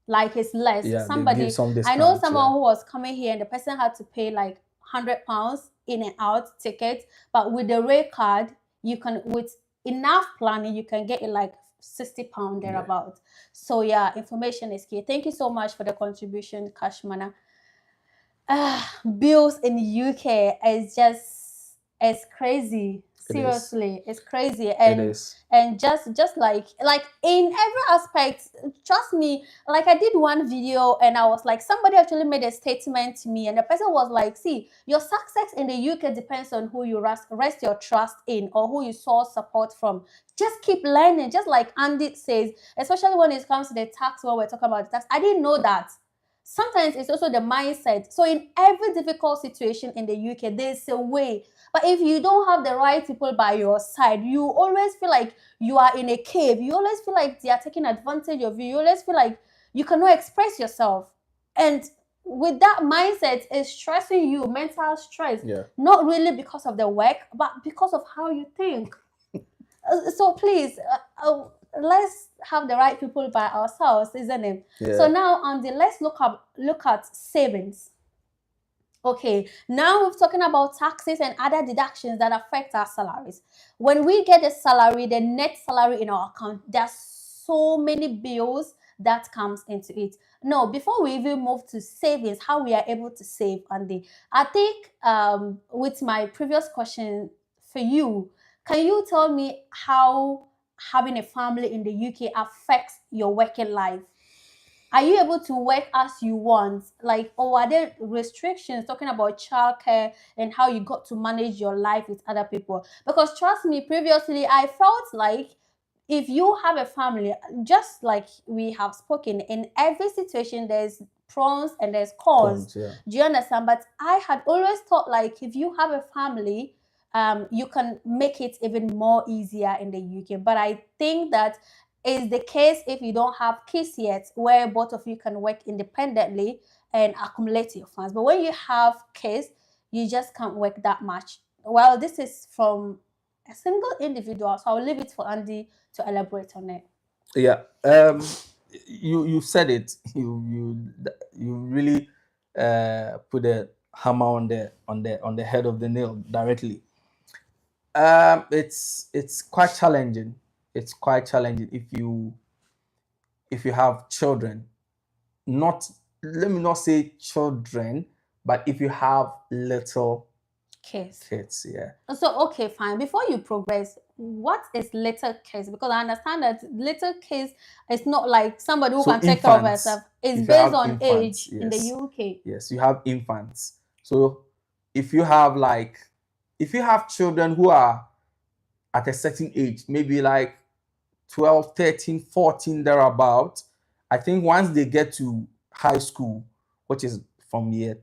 Like it's less. Yeah, they give Somebody, some I know discount. someone Yeah. who was coming here and the person had to pay like £100 in and out ticket, but with the red card, you can, with enough planning, you can get it like £60 thereabout. So yeah, information is key. Thank you so much for the contribution, Kashmana. Bills in the UK is just, it's crazy. It is. Seriously, it's crazy. It And is. and just like in every aspect, trust me, like I did one video and I was like, somebody actually made a statement to me and the person was like, see, your success in the UK depends on who you rest your trust in or who you source support from. Just keep learning, just like Andy says, especially when it comes to the tax, when we're talking about the tax. I didn't know that. Sometimes it's also the mindset. So in every difficult situation in the UK, there's a way. But if you don't have the right people by your side, you always feel like you are in a cave. You always feel like they are taking advantage of you. You always feel like you cannot express yourself. And with that mindset, it's stressing you, mental stress. Yeah. Not really because of the work, but because of how you think. So please, let's have the right people by ourselves, isn't it? Yeah. So now on let's look at savings. Okay, now we're talking about taxes and other deductions that affect our salaries. When we get a salary, the net salary in our account, there's so many bills that comes into it. No, before we even move to savings, how we are able to save, Andy, I think with my previous question for you, can you tell me how having a family in the UK affects your working life? Are you able to work as you want? Like, or are there restrictions talking about childcare and how you got to manage your life with other people? Because trust me, previously I felt like if you have a family, just like we have spoken, in every situation there's pros and there's cons. Yeah. Do you understand? But I had always thought like if you have a family, you can make it even more easier in the UK. But I think that is the case if you don't have kids yet, where both of you can work independently and accumulate your funds. But when you have kids, you just can't work that much. Well, this is from a single individual, so I'll leave it for Andy to elaborate on it. Yeah. You said it. You really put a hammer on the head of the nail directly. It's quite challenging. It's quite challenging if you have children. Not, let me not say children, but if you have little Kids. yeah. So, okay, fine. Before you progress, what is little kids? Because I understand that little kids is not like somebody who So can take care of infants, herself. It's if you based have on infants, age in the yes. UK. Yes, you have infants. So if you have children who are at a certain age, maybe like 12, 13, 14, thereabout, I think once they get to high school, which is from year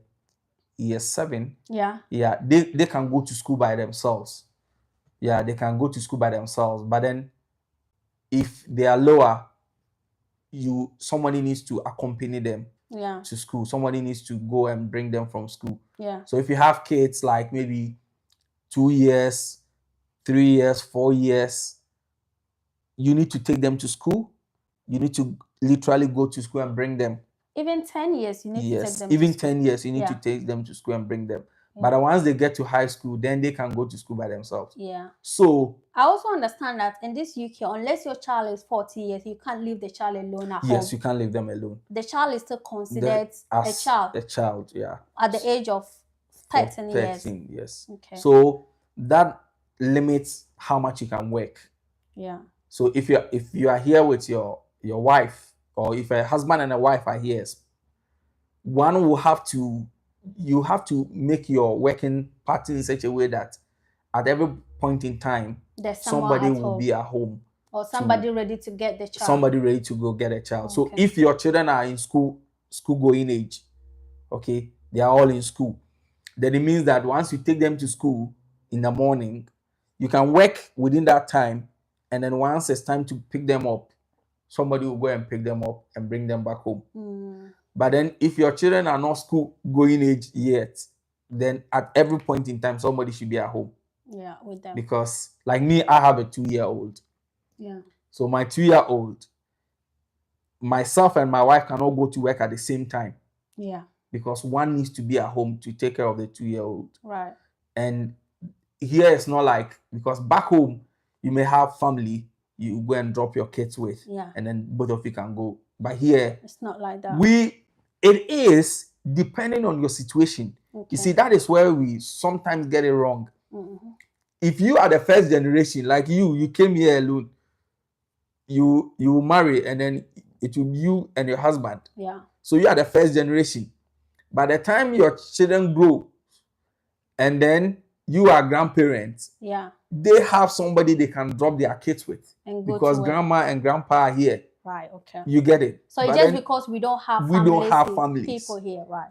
7, they can go to school by themselves. Yeah, they can go to school by themselves. But then if they are lower, somebody needs to accompany them to school. Somebody needs to go and bring them from school. Yeah. So if you have kids like maybe 2 years, 3 years, 4 years, you need to take them to school. You need to literally go to school and bring them. Even 10 years, you need to take them even to school. 10 years, you need to take them to school and bring them. But once they get to high school, then they can go to school by themselves. Yeah. So I also understand that in this UK, unless your child is 40 years, you can't leave the child alone at home. Yes, you can't leave them alone. The child is still considered as a child, yeah. At the age of 13 years. Yes. Okay. So that limits how much you can work. Yeah. So if you are here with your wife, or if a husband and a wife are here, one will have to make your working pattern in such a way that at every point in time somebody will be at home, or somebody ready to get the child. Somebody ready to go get a child. Okay. So if your children are in school going age, okay, they are all in school, then it means that once you take them to school in the morning, you can work within that time, and then once it's time to pick them up, somebody will go and pick them up and bring them back home. But then if your children are not school going age yet, then at every point in time, somebody should be at home. Yeah, with them. Because like me, I have a 2-year-old. Yeah. So my 2-year-old, myself and my wife cannot go to work at the same time. Yeah. Because one needs to be at home to take care of the 2-year-old. Right. And here it's not like, because back home you may have family you go and drop your kids with, Yeah. and then both of you can go. But here It's not like that. It is depending on your situation. Okay. You see, that is where we sometimes get it wrong. Mm-hmm. If you are the first generation, like you came here alone, you marry, and then it will be you and your husband. Yeah. So you are the first generation. By the time your children grow, and then you are grandparents, yeah, they have somebody they can drop their kids with, and go because to grandma and grandpa are here. Right. Okay. You get it? So it's just because we don't have families, people here, right?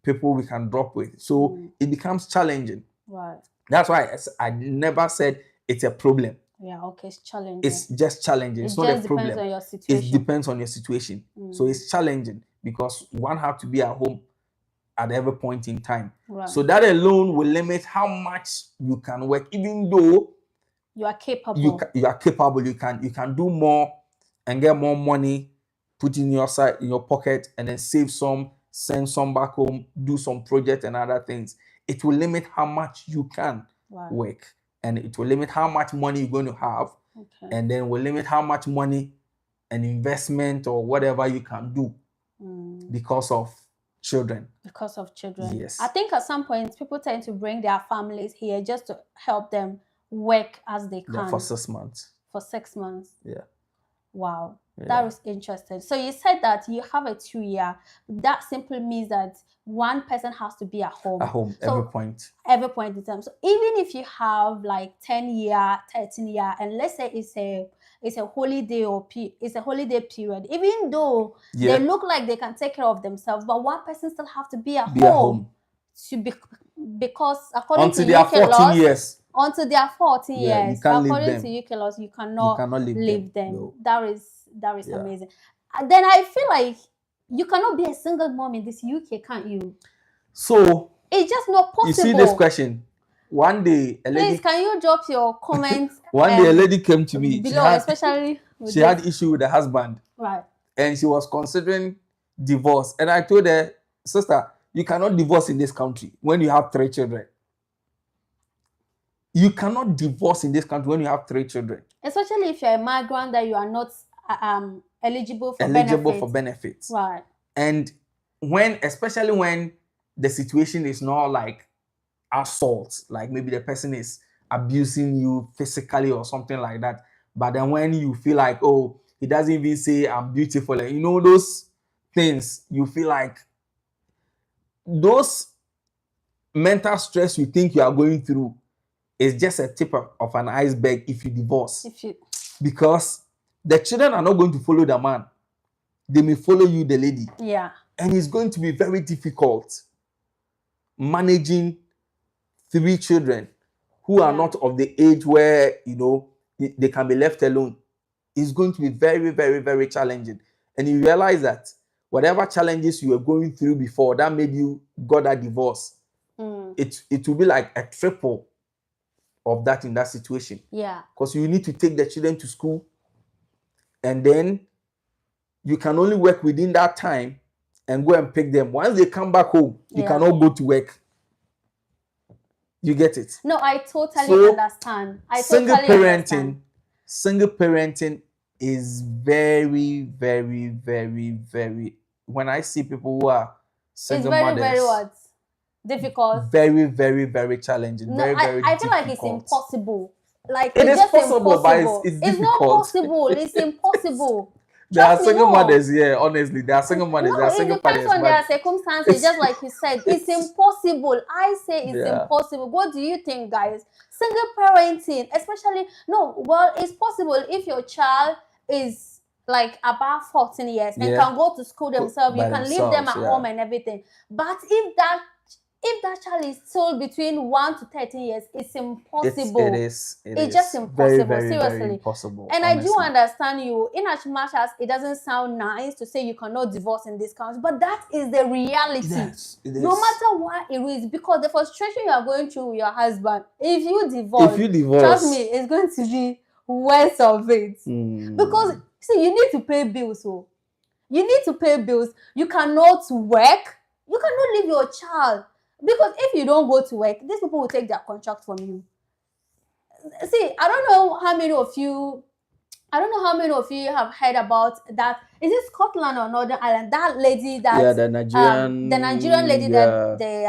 People we can drop with. So it becomes challenging. Right. That's why I never said it's a problem. Yeah, okay, it's challenging. It's just challenging. It's not a problem. It depends on your situation. It depends on your situation. So it's challenging because one have to be at home at every point in time. Right. So that alone will limit how much you can work, even though you are capable. You are capable. You can do more and get more money, put in your side in your pocket, and then save some, send some back home, do some project and other things. It will limit how much you can work, and it will limit how much money you're going to have, and then will limit how much money and investment or whatever you can do because of children. Because of children. Yes. I think at some point people tend to bring their families here just to help them work as they can. Yeah, for 6 months. For 6 months. Yeah. Wow. Yeah. That was interesting. So you said that you have a 2-year. That simply means that one person has to be at home. At home, so every point. Every point in time. So even if you have like 10-year, 13-year, and let's say it's a holiday it's a holiday period, even though they look like they can take care of themselves, but one person still have to be at home. Because according to UK laws, years. Until they are 14 years. According to UK laws, you cannot leave them. No. That is amazing. Then I feel like you cannot be a single mom in this UK, can't you? So it's just not possible. You see this question. One day a lady, please, can you drop your comments? One day a lady came to me below, especially she had issue with the husband. Right. And she was considering divorce. And I told her, sister, you cannot divorce in this country when you have 3 children. You cannot divorce in this country when you have 3 children. Especially if you're a migrant that you are not eligible for benefits. Right. And especially when the situation is not like assault, like maybe the person is abusing you physically or something like that. But then when you feel like, oh, he doesn't even say I'm beautiful, and those things, you feel like those mental stress you think you are going through is just a tip of an iceberg if you divorce. Because the children are not going to follow the man. They may follow you, the lady. Yeah. And it's going to be very difficult managing 3 children who are not of the age where, they can be left alone. It's going to be very, very, very challenging. And you realize that whatever challenges you were going through before that made you got that divorce, it will be like a triple of that in that situation. Yeah. Because you need to take the children to school, and then you can only work within that time and go and pick them. Once they come back home, you cannot go to work. You get it? No, I totally understand. Single parenting is very, very, very, very. When I see people who are single mothers, very what? Difficult. Very, very, very challenging. No, very, very I feel like it's impossible. Like it is possible, impossible. But it's difficult. Not possible. It's impossible. There are single mothers here, honestly. There are single mothers. No, there are single it depends on their circumstances, just like you said. It's impossible. I say it's impossible. What do you think, guys? Single parenting, especially, it's possible if your child is like about 14 years and can go to school themselves. You can leave them at home and everything. But if that child is still between 1 to 13 years, it's impossible. It's just impossible, very, seriously. very impossible. And honestly. I do understand you, in as much as it doesn't sound nice to say you cannot divorce in this country, but that is the reality. Yes, it is. No matter what it is, because the frustration you are going through with your husband, if you divorce, trust me, it's going to be worse of it. Because see, you need to pay bills, so you need to pay bills. You cannot work. You cannot leave your child, because if you don't go to work, these people will take their contract from you. See, I don't know how many of you have heard about that. Is it Scotland or Northern Ireland? That lady that the Nigerian lady that they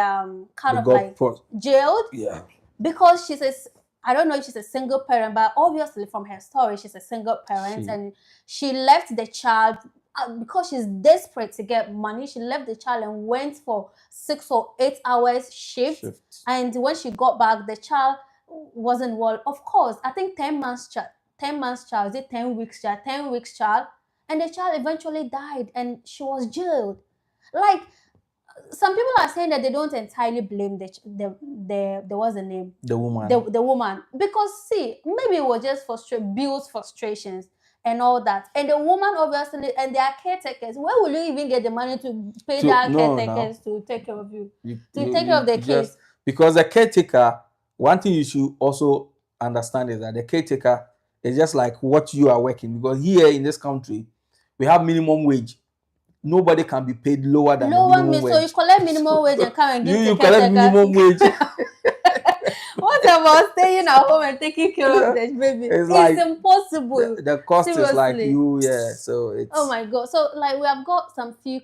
kind of like jailed. Yeah. Because she's I don't know if she's a single parent, but obviously from her story, she's a single parent, and she left the child because she's desperate to get money. She left the child and went for 6 or 8 hours shift. And when she got back, the child wasn't well. Of course, I think 10 months child, is it 10 weeks child, 10 weeks child, and the child eventually died, and she was jailed. Like, some people are saying that they don't entirely blame the what's the name? The woman. The woman. Because see, maybe it was just bills frustrations and all that. And the woman obviously, and their caretakers, where will you even get the money to pay their caretakers to take care of you? To take care of the kids? Because the caretaker, one thing you should also understand is that the caretaker is just like what you are working. Because here in this country, we have minimum wage. Nobody can be paid lower than the minimum wage. So you collect minimum wage and come and give you collect minimum wage. What about staying at home and taking care of the baby? It's like impossible. The cost is like you, so it's... Oh my God. So like we have got some few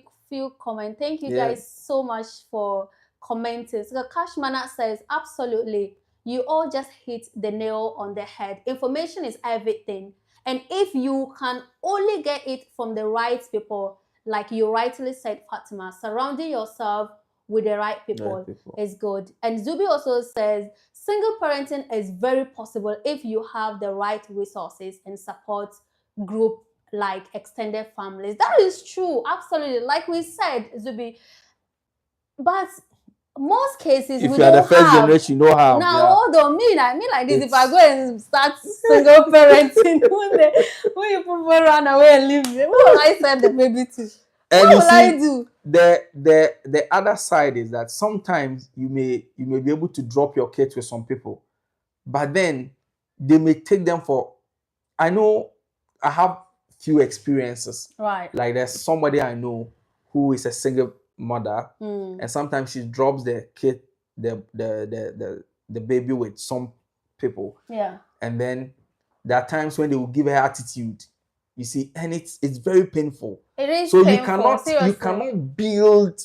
comments. Thank you guys so much for commenting. So Kashmana says, absolutely, you all just hit the nail on the head. Information is everything. And if you can only get it from the right people, like you rightly said, Fatima, surrounding yourself with the right people is good. And Zubi also says, single parenting is very possible if you have the right resources and support group like extended families. That is true, absolutely. Like we said, Zubi, but most cases, if we you are the first generation, you don't have. Now, hold on, me like this. If I go and start single parenting, when you people run away and leave me, what will I send the baby to? And what will I do? The other side is that sometimes you may be able to drop your kids with some people, but then they may take them for... I know I have few experiences. Right. Like there's somebody I know who is a single mother, and sometimes she drops the kid, the baby with some people. Yeah. And then there are times when they will give her attitude. You see, and it's very painful. It is so painful. You cannot build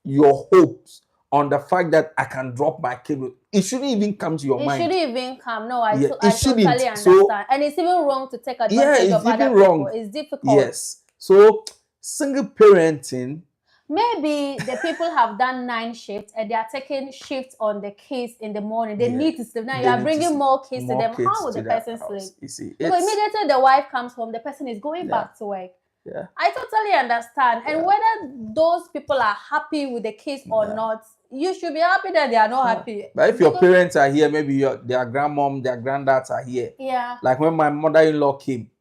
your hopes on the fact that I can drop my kid. It shouldn't even come to your mind. It shouldn't even come. No, I totally understand. So, and it's even wrong to take advantage of other people. It's difficult. Yes. So single parenting, maybe the people have done 9 shifts and they are taking shifts on the kids in the morning. They need to sleep. Now you are bringing more kids to them. How will the person sleep? You see, because immediately the wife comes home, the person is going back to work. Yeah. I totally understand. And whether those people are happy with the kids or not, you should be happy that they are not happy. But if your parents are here, maybe their grandmom, their granddads are here. Yeah. Like when my mother-in-law came,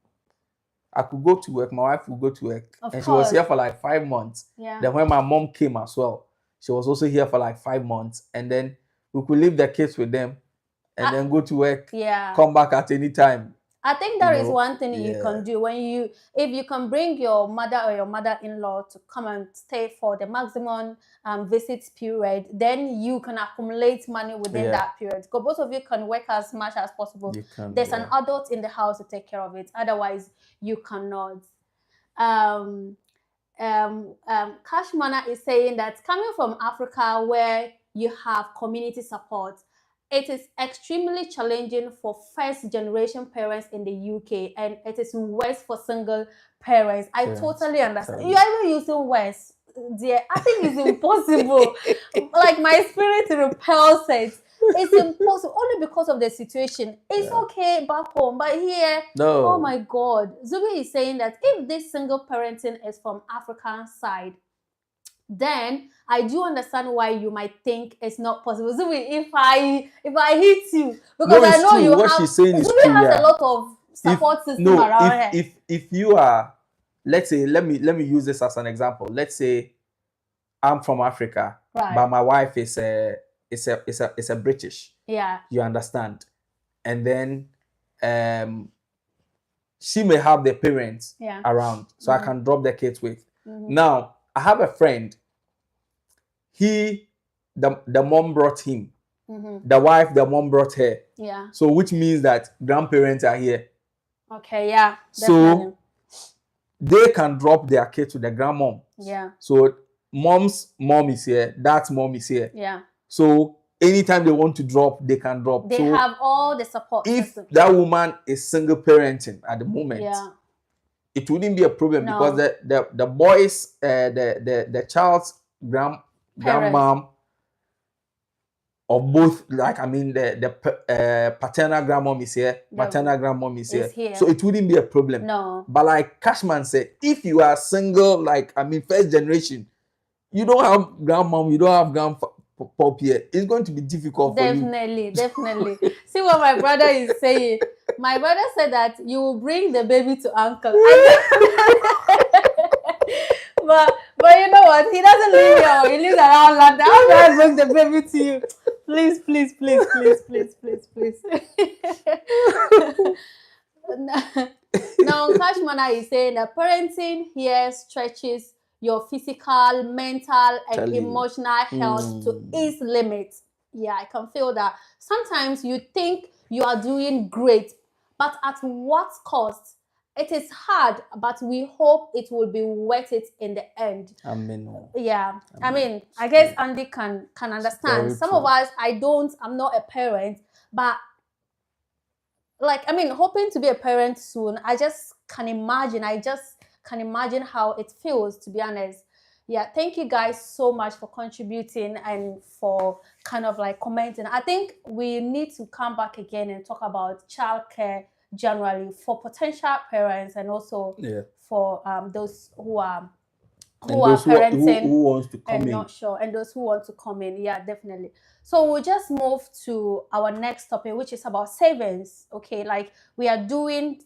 I could go to work, my wife would go to work. And she was here for like 5 months. Yeah. Then when my mom came as well, she was also here for like 5 months. And then we could leave the kids with them and then go to work, come back at any time. I think there is one thing you can do if you can bring your mother or your mother-in-law to come and stay for the maximum visit period, then you can accumulate money within that period. Because both of you can work as much as possible. There's an adult in the house to take care of it. Otherwise, you cannot. Kashmana is saying that coming from Africa where you have community support, it is extremely challenging for first-generation parents in the UK, and it is worse for single parents. I totally understand. You are even using worse, dear. I think it's impossible. Like my spirit repels it. It's impossible only because of the situation. It's okay back home, but here, oh my God. Zubi is saying that if this single parenting is from African side, then I do understand why you might think it's not possible. So if I hit you, because No, I it's know true. you What have, she's saying is Zubi true. has a Yeah. lot of If support system no, around her. if you are, let's say, let me use this as an example. Let's say I'm from Africa, Right. but my wife is a British. Yeah. You understand? And then she may have the parents around, so I can drop the kids with. Now I have a friend. The mom brought him. The wife, the mom brought her. Yeah. So which means that grandparents are here. Okay. Yeah. So definitely. they can drop their kid to the grandmom. Yeah. So mom's mom is here, dad's mom is here. Yeah. So anytime they want to drop, they can drop. They so have all the support if system. that woman is single parenting at the moment, Yeah. it wouldn't be a problem No. because the boys, the child's grandmom of both, like I mean the paternal grandmom is here, maternal grandmom is here. So it wouldn't be a problem. No. But like Cashman said, if you are single, like I mean first generation, you don't have grandmom, you don't have grandpop here, it's going to be difficult for you. Definitely. See what my brother is saying. My brother said that you will bring the baby to uncle. But you know what? He doesn't live here. He lives around London. How do I bring the baby to you? Please. Now, Kashmana is saying that parenting here stretches your physical, mental, and emotional health to its limits. Yeah, I can feel that. Sometimes you think you are doing great, but at what cost? It is hard, but we hope it will be worth it in the end. Amen. Yeah. I mean, I guess Andy can understand. Some of us, I'm not a parent, but like, I mean, hoping to be a parent soon, I just can imagine how it feels, to be honest. Yeah, thank you guys so much for contributing and for kind of like commenting. I think we need to come back again and talk about childcare generally for potential parents and also for those who are parenting who wants to come and in. not sure, and those who want to come in. Yeah, definitely. So we'll just move to our next topic, which is about savings. Okay, like we are going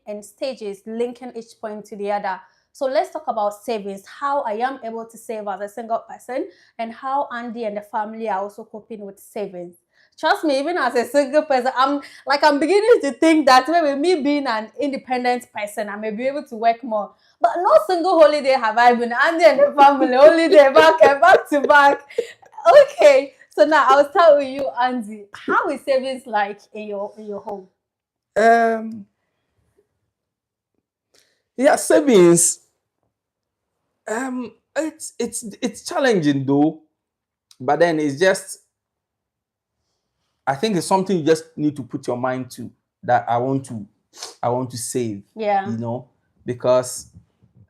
in stages, linking each point to the other. So let's talk about savings, how I am able to save as a single person, and how Andy and the family are also coping with savings. Trust me, even as a single person, I'm beginning to think that maybe me being an independent person, I may be able to work more. But no single holiday have I been. Andy and the family holiday back to back. Okay, so now I'll start with you, Andy. How is savings like in your home? Yeah, savings. It's challenging though, but then it's just, I think it's something you just need to put your mind to, that I want to save. Yeah. You know, because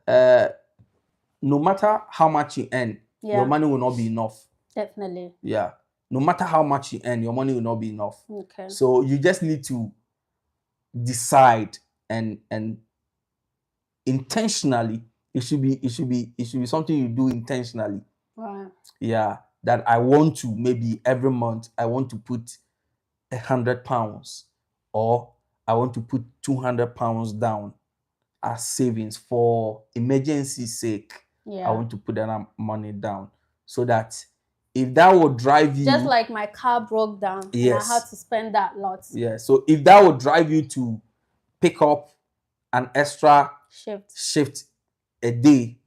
no matter how much you earn, your money will not be enough. Definitely. Yeah. No matter how much you earn, your money will not be enough. Okay. So you just need to decide and intentionally. It should be something you do intentionally. Right. Yeah. That I want to, maybe every month I want to put £100, or I want to put £200 down as savings for emergency sake. Yeah. I want to put that money down, so that if that would drive you, just like my car broke down, yes, and I had to spend that lot. Yeah. So if that would drive you to pick up an extra shift a day,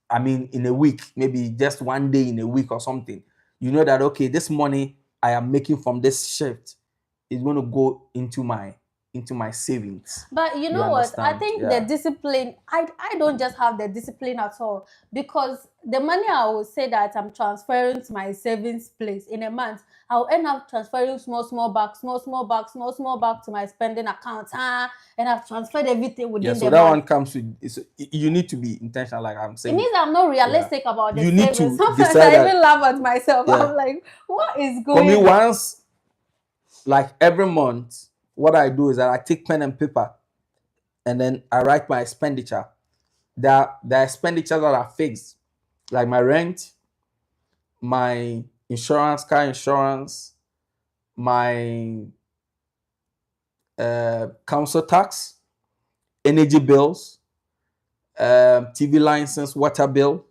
I mean in a week, maybe just one day in a week or something, you know that okay, this money I am making from this shift is going to go into my savings. But you know what? I think the discipline, I don't just have the discipline at all, because the money I will say that I'm transferring to my savings place in a month, I'll end up transferring small back to my spending account. And I've transferred everything within the month. So that one comes with, you need to be intentional, like I'm saying. It means I'm not realistic about the savings. Sometimes I even laugh at myself. I'm like, what is going on? For me, once, like every month, what I do is that I take pen and paper and then I write my expenditure. The expenditures that are fixed, like my rent, my insurance, car insurance, my council tax, energy bills, TV license, water bill,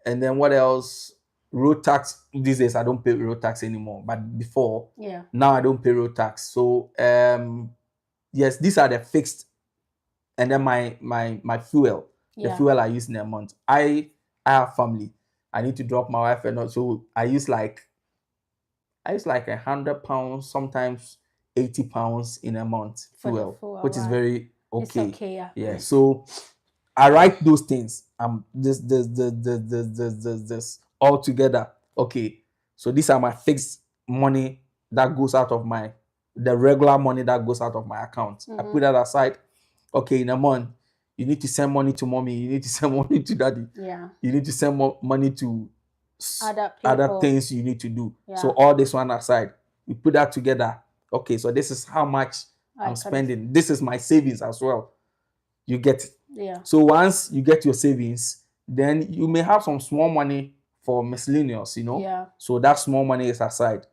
and then what else? Road tax. These days I don't pay road tax anymore, but before, Yeah. now I don't pay road tax. So yes, these are the fixed, and then my fuel, the Yeah. fuel I use in a month. I have family. I need to drop my wife and also I use like £100, sometimes £80 in a month For the fuel, fuel, which is right. very It's okay. okay, yeah. Yeah. So I write those things. This all together. Okay. So these are my fixed money that goes out of the regular money that goes out of my account. I put that aside. Okay, in a month, you need to send money to mommy. You need to send money to daddy. Yeah. You need to send money to Other other people. things you need to do. Yeah. So all this one aside, we put that together. Okay, so this is how much I'm spending. This is my savings as well. You get it. Yeah. So once you get your savings, then you may have some small money for miscellaneous, Yeah. So that small money is aside.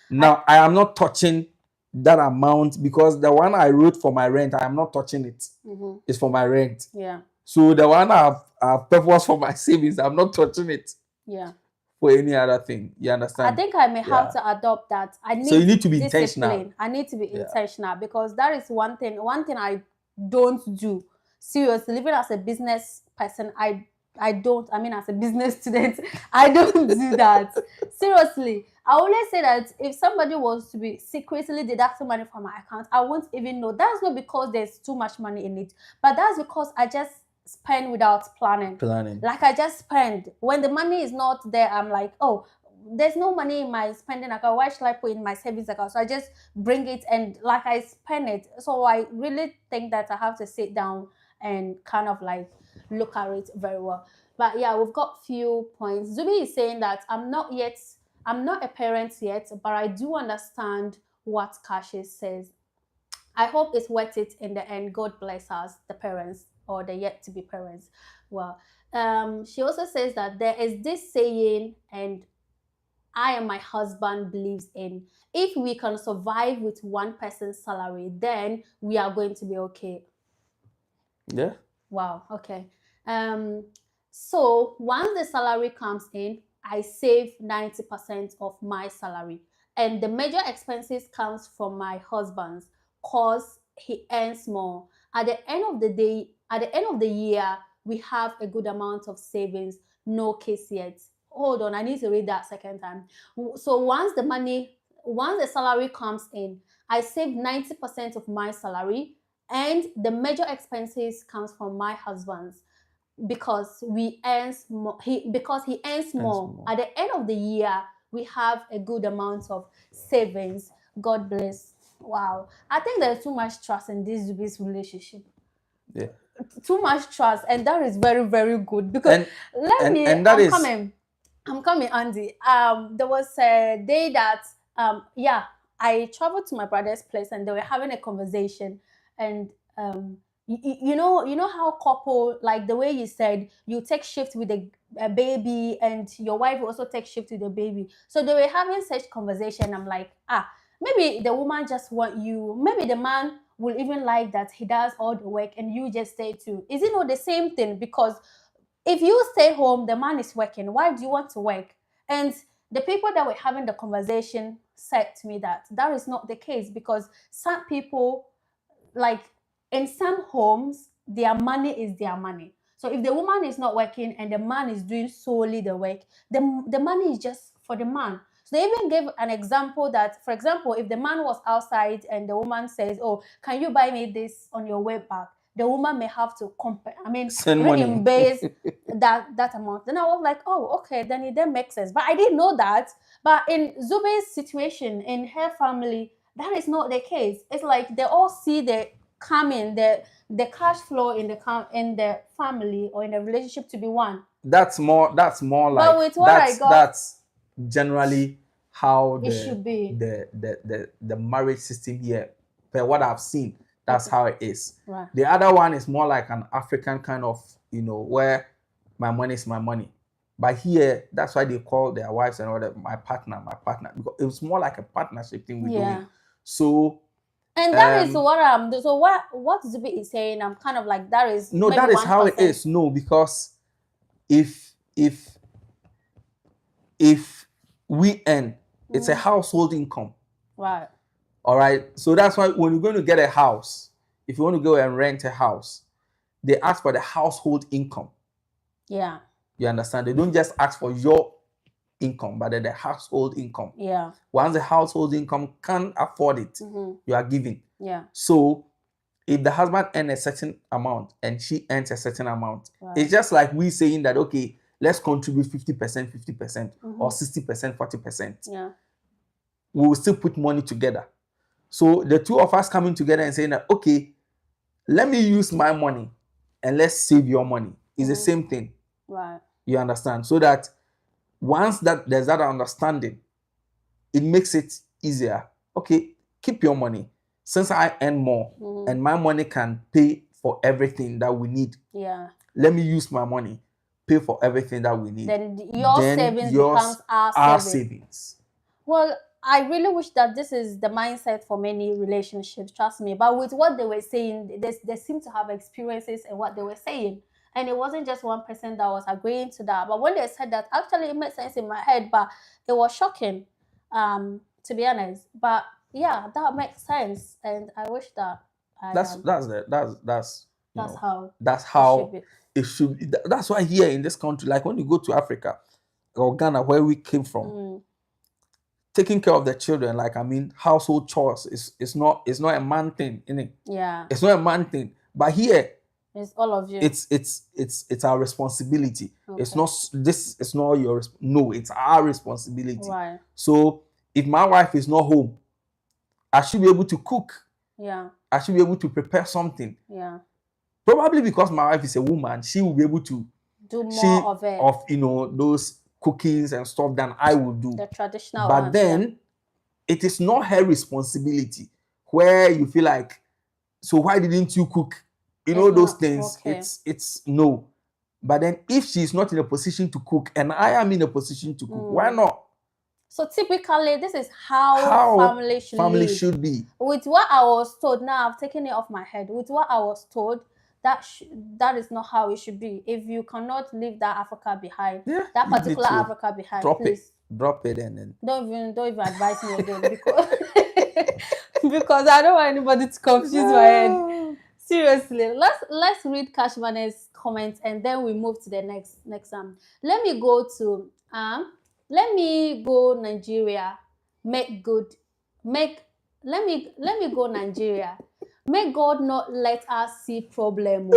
Now I am not touching that amount because the one I wrote for my rent, I am not touching it. It's for my rent. Yeah. So the one I've purposed for my savings, I'm not touching it. Yeah. For any other thing. You understand? I think I may have to adopt that. So you need to be discipline. intentional. I need to be intentional because that is one thing I don't do. Seriously, living as a business person, I don't. I mean, as a business student, I don't do that. Seriously, I always say that if somebody was to be secretly deducting money from my account, I won't even know. That's not because there's too much money in it, but that's because I just spend without planning. Like I just spend. When the money is not there, I'm like, oh, there's no money in my spending account. Why should I put in my savings account? So I just bring it and like I spend it. So I really think that I have to sit down and kind of like look at it very well. But yeah, we've got few points. Zubi is saying that I'm not a parent yet, but I do understand what Kashi says. I hope it's worth it in the end. God bless us, the parents or the yet to be parents. Well, she also says that there is this saying, and I and my husband believes in, if we can survive with one person's salary, then we are going to be okay. Yeah. Wow. Okay. So once the salary comes in, I save 90% of my salary, and the major expenses comes from my husband's, cause he earns more. At the end of the day, at the end of the year, we have a good amount of savings. No case yet. Hold on, I need to read that second time. So once the salary comes in, I save 90% of my salary, and the major expenses comes from my husband's because he earns more. He earns more. At the end of the year, we have a good amount of savings. God bless. Wow, I think there's too much trust in this relationship. Yeah. Too much trust, and that is very, very good because I'm coming, Andy. There was a day that I traveled to my brother's place and they were having a conversation, and you know how couple, like the way you said, you take shift with a baby and your wife also takes shift with the baby. So they were having such conversation. I'm like, maybe the woman just want you. Maybe the man will even like that he does all the work and you just stay too. Is it not the same thing? Because if you stay home, the man is working. Why do you want to work? And the people that were having the conversation said to me that that is not the case, because some people, like in some homes, their money is their money. So if the woman is not working and the man is doing solely the work, the money is just for the man. So they even gave an example that, for example, if the man was outside and the woman says, oh, can you buy me this on your way back? The woman may have to reimburse that amount. Then I was like, oh, okay, then it then makes sense. But I didn't know that. But in Zube's situation, in her family, that is not the case. It's like they all see the cash flow in the family or in the relationship to be one. That's more like, but with what I got, that's generally how it should be. the marriage system here, per what I've seen, that's how it is. Right. The other one is more like an African kind of, where my money is my money. But here, that's why they call their wives and all that my partner, because it was more like a partnership thing we're doing. So, and that is what I'm. So what Zubi is saying, I'm kind of like that is no, that is how it is. No, because if we earn, it's a household income. Right. All right. So that's why when you're going to get a house, if you want to go and rent a house, they ask for the household income. Yeah. You understand? They don't just ask for your income, but the household income. Yeah. Once the household income can afford it, you are giving. Yeah. So if the husband earns a certain amount and she earns a certain amount, it's just like we saying that, okay, let's contribute 50%, 50%, or 60%, 40%. Yeah. We will still put money together. So the two of us coming together and saying that, okay, let me use my money and let's save your money. It's the same thing. Right. You understand? So that once that there's that understanding, it makes it easier. Okay, keep your money. Since I earn more and my money can pay for everything that we need. Yeah. Let me use my money, pay for everything that we need. Then your savings becomes our savings. Well, I really wish that this is the mindset for many relationships, trust me. But with what they were saying, they seem to have experiences in what they were saying. And it wasn't just one person that was agreeing to that. But when they said that, actually it made sense in my head, but it was shocking, to be honest. But yeah, that makes sense. And I wish that that's how it should be. That's why here in this country, like when you go to Africa or Ghana, where we came from, taking care of the children, like household chores is not a man thing, innit? Yeah. It's not a man thing. But here, it's all of you. It's our responsibility. Okay. It's not your no, it's our responsibility. Right. So if my wife is not home, I should be able to cook. Yeah. I should be able to prepare something. Yeah. Probably because my wife is a woman, she will be able to do more of it. Those cookings and stuff than I will do. The traditional But then it is not her responsibility where you feel like, so why didn't you cook? Those things. Okay. It's no. But then if she's not in a position to cook and I am in a position to cook, why not? So typically, this is how family should be. With what I was told, now I've taken it off my head. With what I was told, that is not how it should be. If you cannot leave that Africa behind, that particular Africa behind, please drop it and then don't even advise me again because I don't want anybody to confuse my head. Seriously, let's read Cashmane's comments and then we move to the next. Let me go Nigeria. Let me go Nigeria. May God not let us see problem.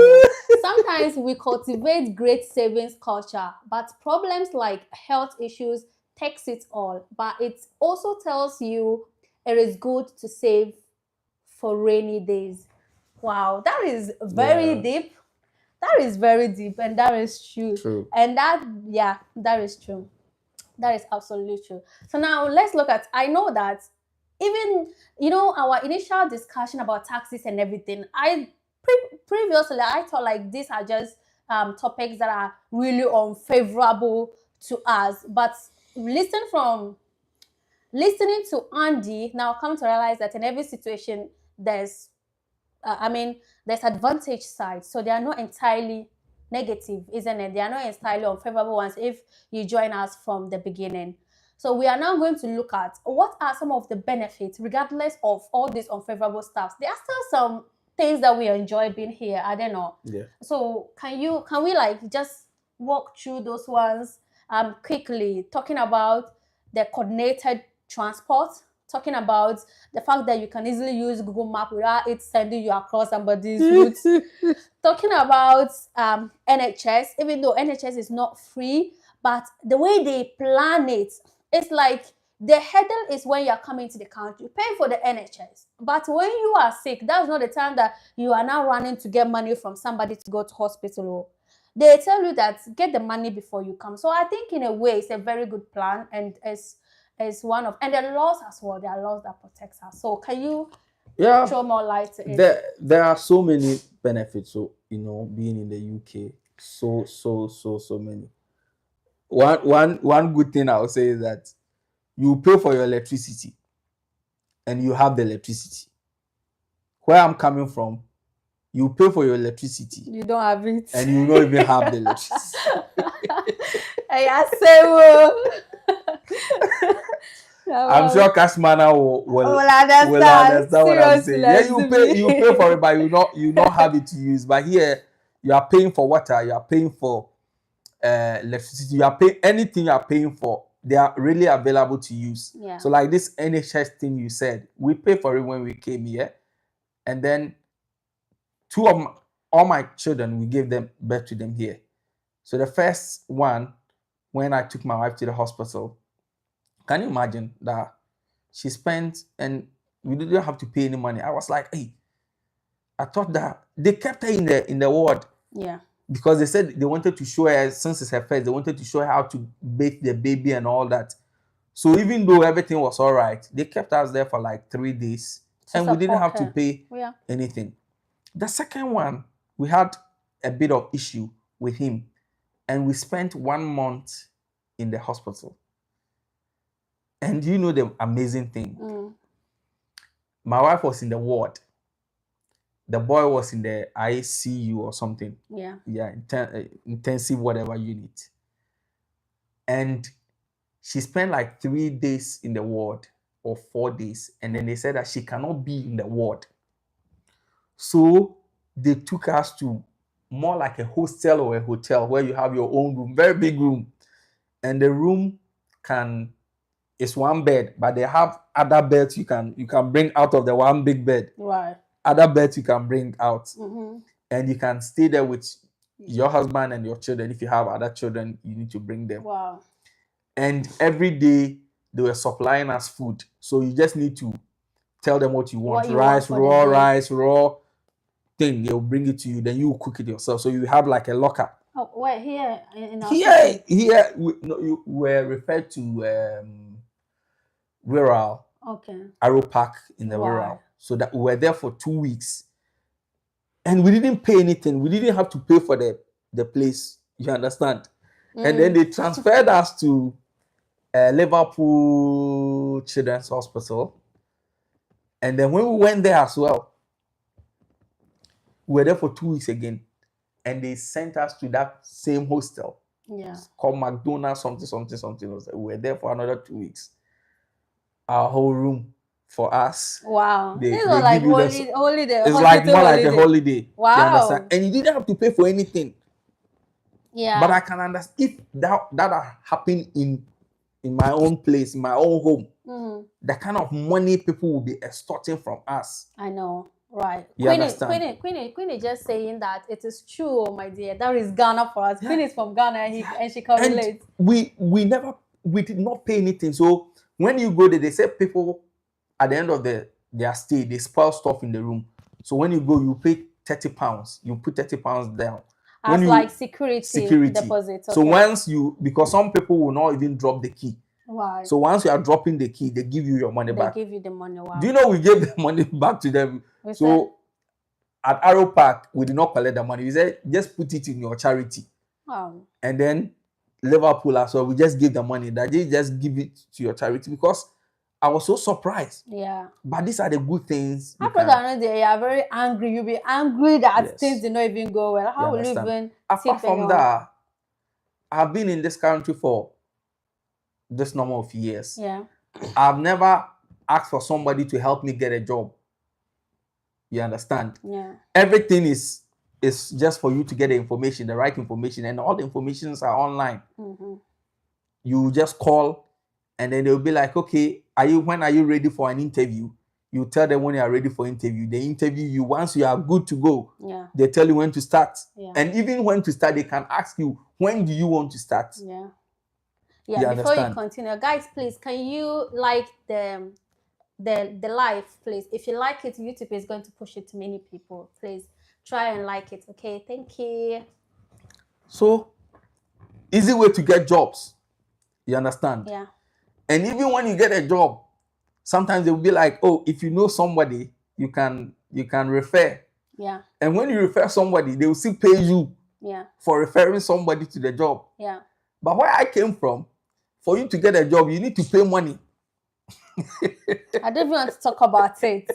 Sometimes we cultivate great savings culture, but problems like health issues takes it all. But it also tells you it is good to save for rainy days. Wow, that is very deep. That is very deep, and that is true. And that is true. That is absolutely true. So now let's look at, I know that even, our initial discussion about taxes and everything, previously I thought like these are just topics that are really unfavorable to us. But listening to Andy, now come to realize that in every situation, there's advantage sides. So they are not entirely negative, isn't it? They are not entirely unfavorable ones if you join us from the beginning. So we are now going to look at what are some of the benefits, regardless of all these unfavorable stuff. There are still some things that we enjoy being here. I don't know. Yeah. So can we like just walk through those ones quickly, talking about the coordinated transport, talking about the fact that you can easily use Google Map without it sending you across somebody's route. Talking about NHS, even though NHS is not free, but the way they plan it, it's like the hurdle is when you're coming to the country, paying for the NHS. But when you are sick, that's not the time that you are now running to get money from somebody to go to hospital. They tell you that get the money before you come. So I think in a way it's a very good plan, and is one of, and the laws as well. There are laws that protect us. So can you throw more light to it? There are so many benefits. So being in the UK, so many. one good thing I'll say is that you pay for your electricity and you have the electricity. Where I'm coming from, you pay for your electricity. You don't have it. And you don't even have the electricity. I say, I'm sure Cashmana will understand what I'm seriously. saying. Yeah, you pay for it, but you not have it to use. But here you are paying for water, you are paying for electricity, you are paying anything you are paying for. They are really available to use. Yeah. So like this NHS thing you said, we pay for it when we came here, and then all my children, we gave them birth to them here. So the first one, when I took my wife to the hospital, can you imagine that she spent, and we didn't have to pay any money. I was like, hey, I thought that they kept her in the ward. Yeah. Because they said they wanted to show her, since it's her first, they wanted to show her how to bathe the baby and all that. So even though everything was all right, they kept us there for like 3 days, and we didn't have to pay anything. The second one, we had a bit of issue with him, and we spent 1 month in the hospital. And you know the amazing thing? My wife was in the ward. The boy was in the ICU or something. Yeah. Yeah, intensive whatever unit. And she spent like 3 days in the ward or 4 days. And then they said that she cannot be in the ward. So they took us to more like a hostel or a hotel where you have your own room, very big room. And the room it's one bed, but they have other beds you can bring out of the one big bed. Right. Other beds you can bring out. And you can stay there with your husband and your children. If you have other children, you need to bring them. Wow. And every day they were supplying us food. So you just need to tell them what you want. Rice, raw thing. They'll bring it to you. Then you cook it yourself. So you have like a locker. Oh, wait, here in our Here you were referred to Wirral. Okay. Arrow Park in the Wirral. So that we were there for 2 weeks. And we didn't pay anything. We didn't have to pay for the place. You understand? And then they transferred us to Liverpool Children's Hospital. And then when we went there as well, we were there for 2 weeks again. And they sent us to that same hostel. Yeah. Called McDonald's something. We were there for another 2 weeks. Our whole room for us. Wow. They like holiday. It's like more like a holiday. Wow. You understand? And you didn't have to pay for anything. Yeah. But I can understand if that happened in my own place, in my own home, the kind of money people will be extorting from us. I know. Right. Queenie just saying that it is true, my dear. That is Ghana for us. Yeah. Queenie is from Ghana and she can relate. We did not pay anything. So when you go there, they say people at the end of their stay, they spoil stuff in the room. So when you go, you pay £30. You put £30 down. As like security deposit. Okay. So once because some people will not even drop the key. Wow. So once you are dropping the key, they give you your money back. They give you the money. Wow. Do you know we gave the money back to them? At Arrow Park, we did not collect the money. We said, just put it in your charity. Wow. And then Liverpool as well, we just give the money. That they just give it to your charity because I was so surprised. Yeah. But these are the good things. After that, they are very angry. You'll be angry that things did not even go well. How will you even? Apart from that, I've been in this country for this number of years. Yeah. I've never asked for somebody to help me get a job. You understand? Yeah. Everything is just for you to get the information, the right information, and all the informations are online. You just call, and then they'll be like, okay, when are you ready for an interview? You tell them when you are ready for interview. They interview you. Once you are good to go, they tell you when to start. Yeah. And even when to start, they can ask you, when do you want to start? Yeah. Yeah, before you continue, guys, please, can you like the live, please? If you like it, YouTube is going to push it to many people. Please try and like it. Okay, thank you. So, easy way to get jobs. You understand? Yeah. And even when you get a job, sometimes they will be like, oh, if you know somebody, you can refer. Yeah. And when you refer somebody, they will still pay you. Yeah. For referring somebody to the job. Yeah. But where I came from, for you to get a job, you need to pay money. I don't even want to talk about it.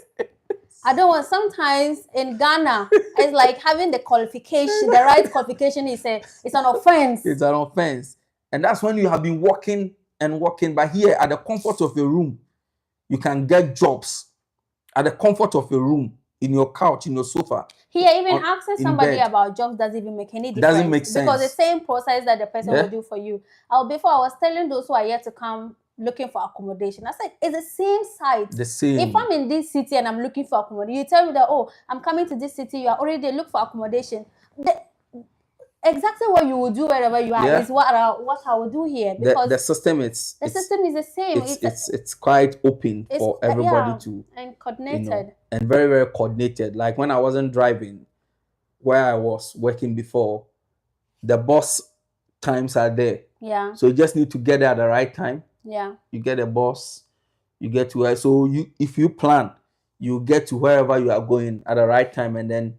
I don't want. Sometimes in Ghana, it's like having the qualification, the right qualification is it's an offense. It's an offense. And that's when you have been working and working. But here, at the comfort of your room, you can get jobs at the comfort of your room, in your couch, in your sofa. Here, even asking somebody about jobs doesn't even make any difference. Doesn't make sense. Because the same process that the person will do for you. Before, I was telling those who are yet to come looking for accommodation, I said, it's the same site. The same. If I'm in this city and I'm looking for accommodation, you tell me that, oh, I'm coming to this city, you are already there, look for accommodation. Exactly what you will do wherever you are is what I will do here. Because the system is the same. It's quite open for everybody to, and coordinated. You know, and very, very coordinated. Like when I wasn't driving, where I was working before, the bus times are there. Yeah. So you just need to get there at the right time. Yeah. You get a bus, you get to where. So if you plan, you get to wherever you are going at the right time, and then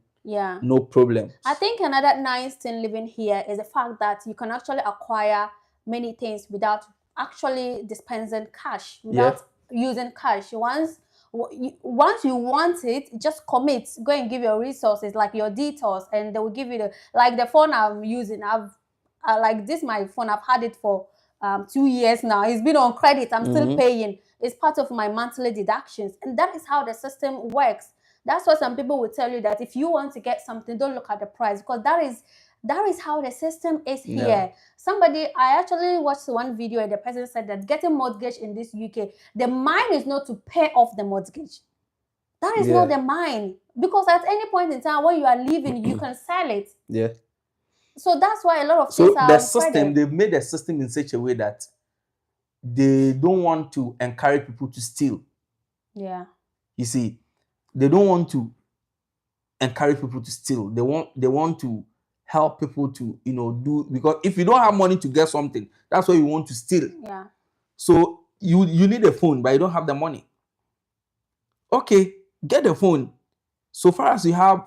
no problem. I think another nice thing living here is the fact that you can actually acquire many things without actually dispensing cash, without using cash. Once you want it, just commit. Go and give your resources, like your details, and they will give you the phone I'm using. Like this, my phone. I've had it for 2 years now. It's been on credit. I'm still paying. It's part of my monthly deductions, and that is how the system works. That's why some people will tell you that if you want to get something, don't look at the price, because that is how the system is here. I actually watched one video and the person said that getting mortgage in this UK, the mind is not to pay off the mortgage. That is not the mind, because at any point in time when you are leaving, you can sell it. Yeah. So that's why a lot of things are the system, they've made the system in such a way that they don't want to encourage people to steal. Yeah. You see, they don't want to encourage people to steal. They want to help people to, do, because if you don't have money to get something, that's why you want to steal. Yeah. So you need a phone, but you don't have the money. Okay, get a phone. So far as you have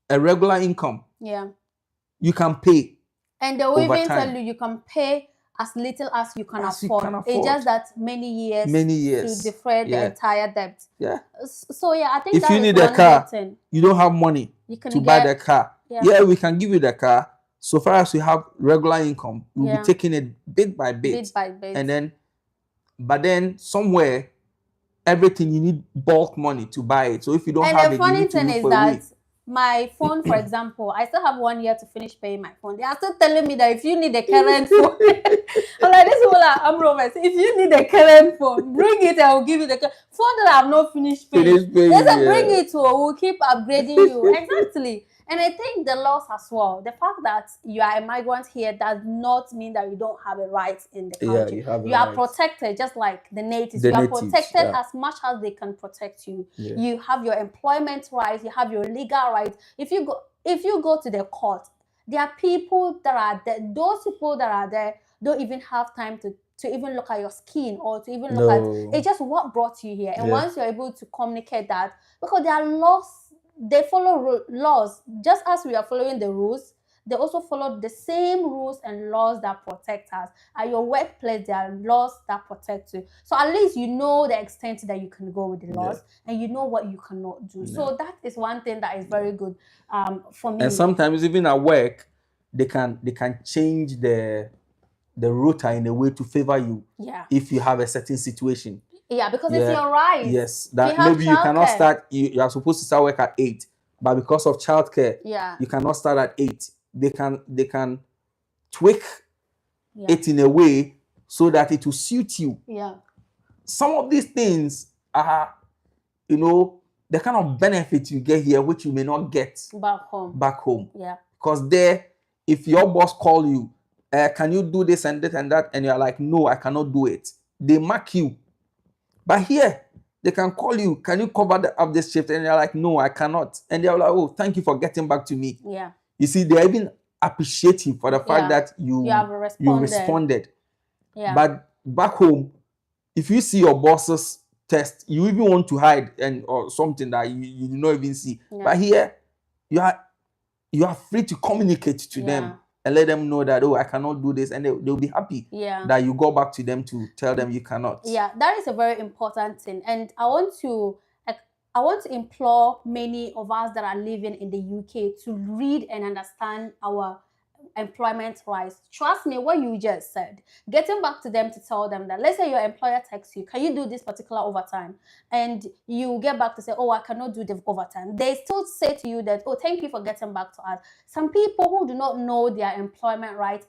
a regular income, you can pay. And they will even tell you can pay as little as you can afford. It's just that many years to defray the entire debt. Yeah. So I think if you need a car, you don't have money to buy the car. Yeah, we can give you the car. So far as you have regular income, we'll be taking it bit by bit. And then somewhere, everything you need bulk money to buy it. So if you don't have it, you need to look for a way. My phone, for example, I still have 1 year to finish paying my phone. They are still telling me that if you need a current phone, I'm like, this whole I'm Robert. If you need a current phone, bring it. I will give you the phone that I have not finished paying. They said, bring it, we'll keep upgrading you. Exactly. And I think the laws as well. The fact that you are a migrant here does not mean that you don't have a right in the country. You are protected, just like the natives. You are protected as much as they can protect you. You have your employment rights. You have your legal rights. If you go to the court, there are people that are there. Those people that are there don't even have time to even look at your skin or to even look at it's just what brought you here. And once you're able to communicate that, because there are laws. They follow laws just as we are following the rules. They also follow the same rules and laws that protect us. At your workplace, there are laws that protect you. So at least you know the extent that you can go with the laws, and you know what you cannot do. So that is one thing that is very good for me. And sometimes even at work, they can change the rota in a way to favor you. Yeah. If you have a certain situation. Yeah, because it's your right. Yes, that maybe you cannot start. You are supposed to start work at 8, but because of childcare, you cannot start at 8. They can tweak it in a way so that it will suit you. Yeah. Some of these things are, the kind of benefits you get here, which you may not get back home. Yeah. Because there, if your boss call you, can you do this and that and that, and you're like, no, I cannot do it. They mark you. But here, they can call you, can you cover up this shift? And you're like, no, I cannot. And they're like, oh, thank you for getting back to me. Yeah. You see, they even appreciate you for the fact that you responded. Yeah. But back home, if you see your boss's test, you even want to hide or something that you do not even see. Yeah. But here, you are free to communicate to them and let them know that, oh, I cannot do this, and they'll be happy that you go back to them to tell them you cannot. Yeah, that is a very important thing. And I want to implore many of us that are living in the UK to read and understand our employment rights. Trust me, what you just said, getting back to them to tell them that, let's say your employer texts you, can you do this particular overtime? And you get back to say, oh, I cannot do the overtime. They still say to you that, oh, thank you for getting back to us. Some people who do not know their employment rights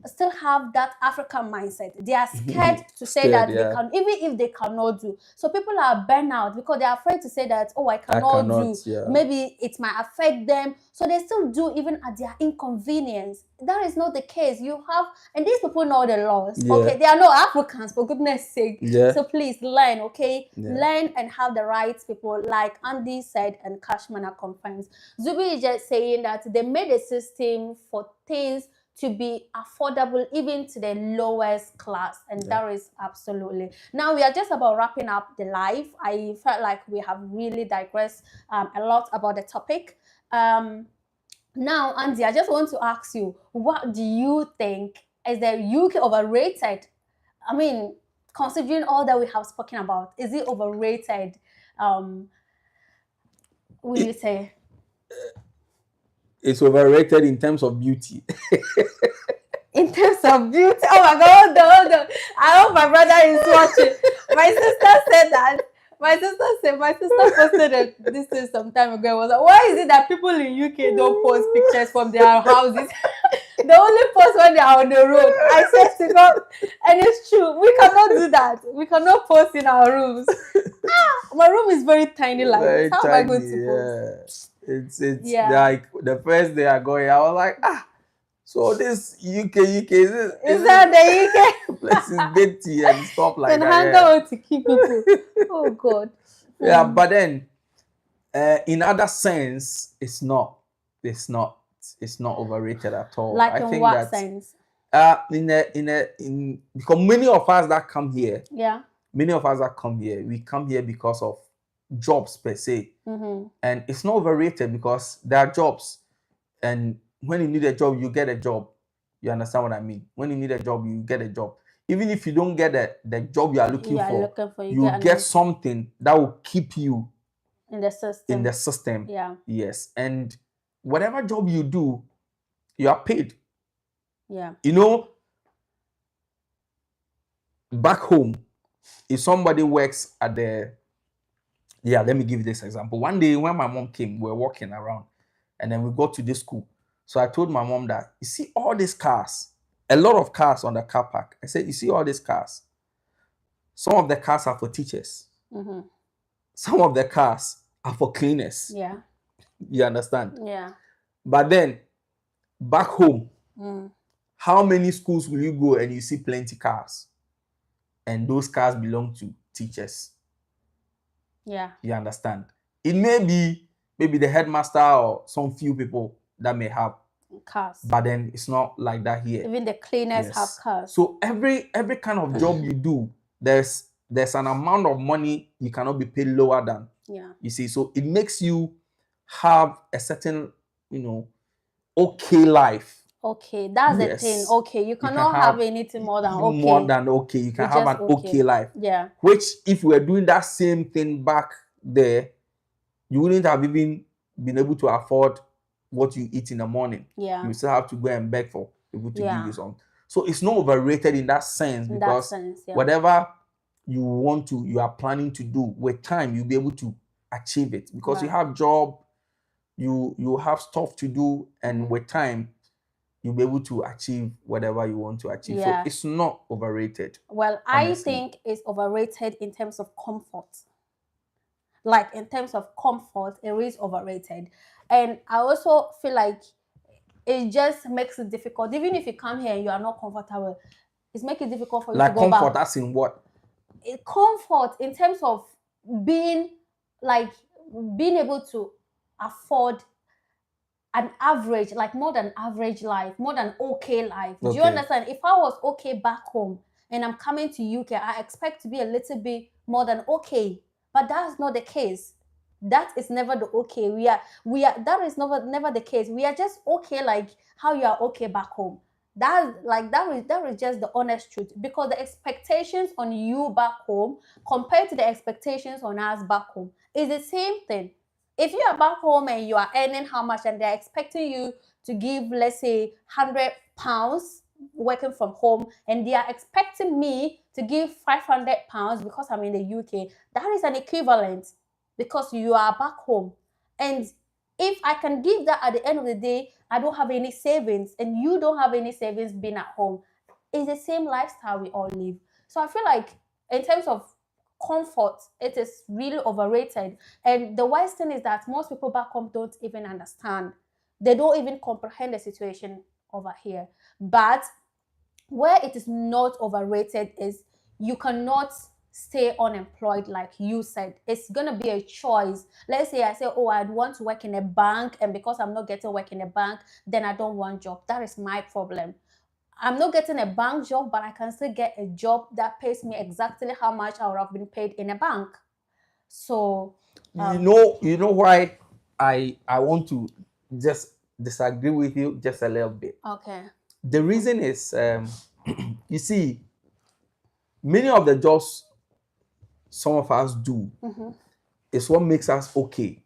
still have that African mindset. They are scared to say that they can, even if they cannot do. So people are burnt out because they are afraid to say that, oh, I cannot do. Maybe it might affect them. So they still do even at their inconvenience. That is not the case. You have, and these people know the laws. Okay, they are not Africans, for goodness sake. So please learn, okay? Learn and have the rights, people, like Andy said and Cashman are confirms. Zubi is just saying that they made a system for things to be affordable even to the lowest class, and that is absolutely. Now we are just about wrapping up the live. I felt like we have really digressed a lot about the topic. Now, Andy, I just want to ask you, what do you think? Is the UK overrated? I mean, considering all that we have spoken about, is it overrated? What do you say? It's overrated in terms of beauty. In terms of beauty? Oh my God, hold on. I hope my brother is watching. My sister said that. My sister posted this thing some time ago. Was like, why is it that people in UK don't post pictures from their houses? They only post when they are on the road. I said to God, and it's true. We cannot do that. We cannot post in our rooms. My room is very tiny like very this. How tiny, am I going to post? It's like the first day I go here, I was like, so this UK is that the UK? Place is dirty and stuff like and that. And hang out to keep people. Oh God. Yeah, but then in other sense, it's not overrated at all. Like I in think what that, sense? Because many of us that come here, we come here because of jobs per se, and it's not overrated because there are jobs, and when you need a job, you get a job. You understand what I mean? When you need a job, you get a job. Even if you don't get the job you are looking for, you get something that will keep you in the system. Yeah. Yes. And whatever job you do, you are paid. Yeah. You know, back home, if somebody works at let me give you this example. One day when my mom came, we were walking around and then we got to this school. So I told my mom that, you see all these cars, a lot of cars on the car park. I said, you see all these cars? Some of the cars are for teachers. Some of the cars are for cleaners. Yeah. You understand? Yeah. But then, back home, how many schools will you go and you see plenty cars? And those cars belong to teachers. Yeah. You understand? It may be maybe the headmaster or some few people that may have cars, but then it's not like that here. Even the cleaners have cars. So every kind of job you do, there's an amount of money you cannot be paid lower than. Yeah. You see, so it makes you have a certain, okay life. Okay, that's the thing. Okay, you cannot have anything more than okay. More than okay. You can have an okay life. Yeah. Which, if we were doing that same thing back there, you wouldn't have even been able to afford what you eat in the morning. Yeah. You still have to go and beg for people to give you some. So it's not overrated in that sense, because whatever you are planning to do with time, you'll be able to achieve it, because you have job, you have stuff to do, and with time you'll be able to achieve whatever you want to achieve. So it's not overrated. Well, honestly, I think it's overrated in terms of comfort. Like in terms of comfort, it is overrated. And I also feel like it just makes it difficult. Even if you come here and you are not comfortable, it's making it difficult for you to go back. Like comfort, as in what? Comfort in terms of being able to afford an average, like more than average life, more than okay life. Okay. Do you understand? If I was okay back home and I'm coming to UK, I expect to be a little bit more than okay. But that's not the case. That is never the okay. That is never the case. We are just okay like how you are okay back home. That is just the honest truth, because the expectations on you back home compared to the expectations on us back home is the same thing. If you are back home and you are earning how much and they're expecting you to give, let's say, £100 working from home, and they are expecting me to give £500 because I'm in the UK, that is an equivalent, because you are back home. And if I can give that at the end of the day, I don't have any savings and you don't have any savings being at home. It's the same lifestyle we all live. So I feel like in terms of comfort, it is really overrated. And the worst thing is that most people back home don't even understand. They don't even comprehend the situation over here. But where it is not overrated is you cannot stay unemployed. Like you said, it's gonna be a choice. Let's say I say, oh, I'd want to work in a bank, and because I'm not getting work in a bank, then I don't want job. That is my problem. I'm not getting a bank job, but I can still get a job that pays me exactly how much I would have been paid in a bank. So You know why I want to just disagree with you just a little bit. okay. The reason is, you see, many of the jobs some of us do is what makes us okay.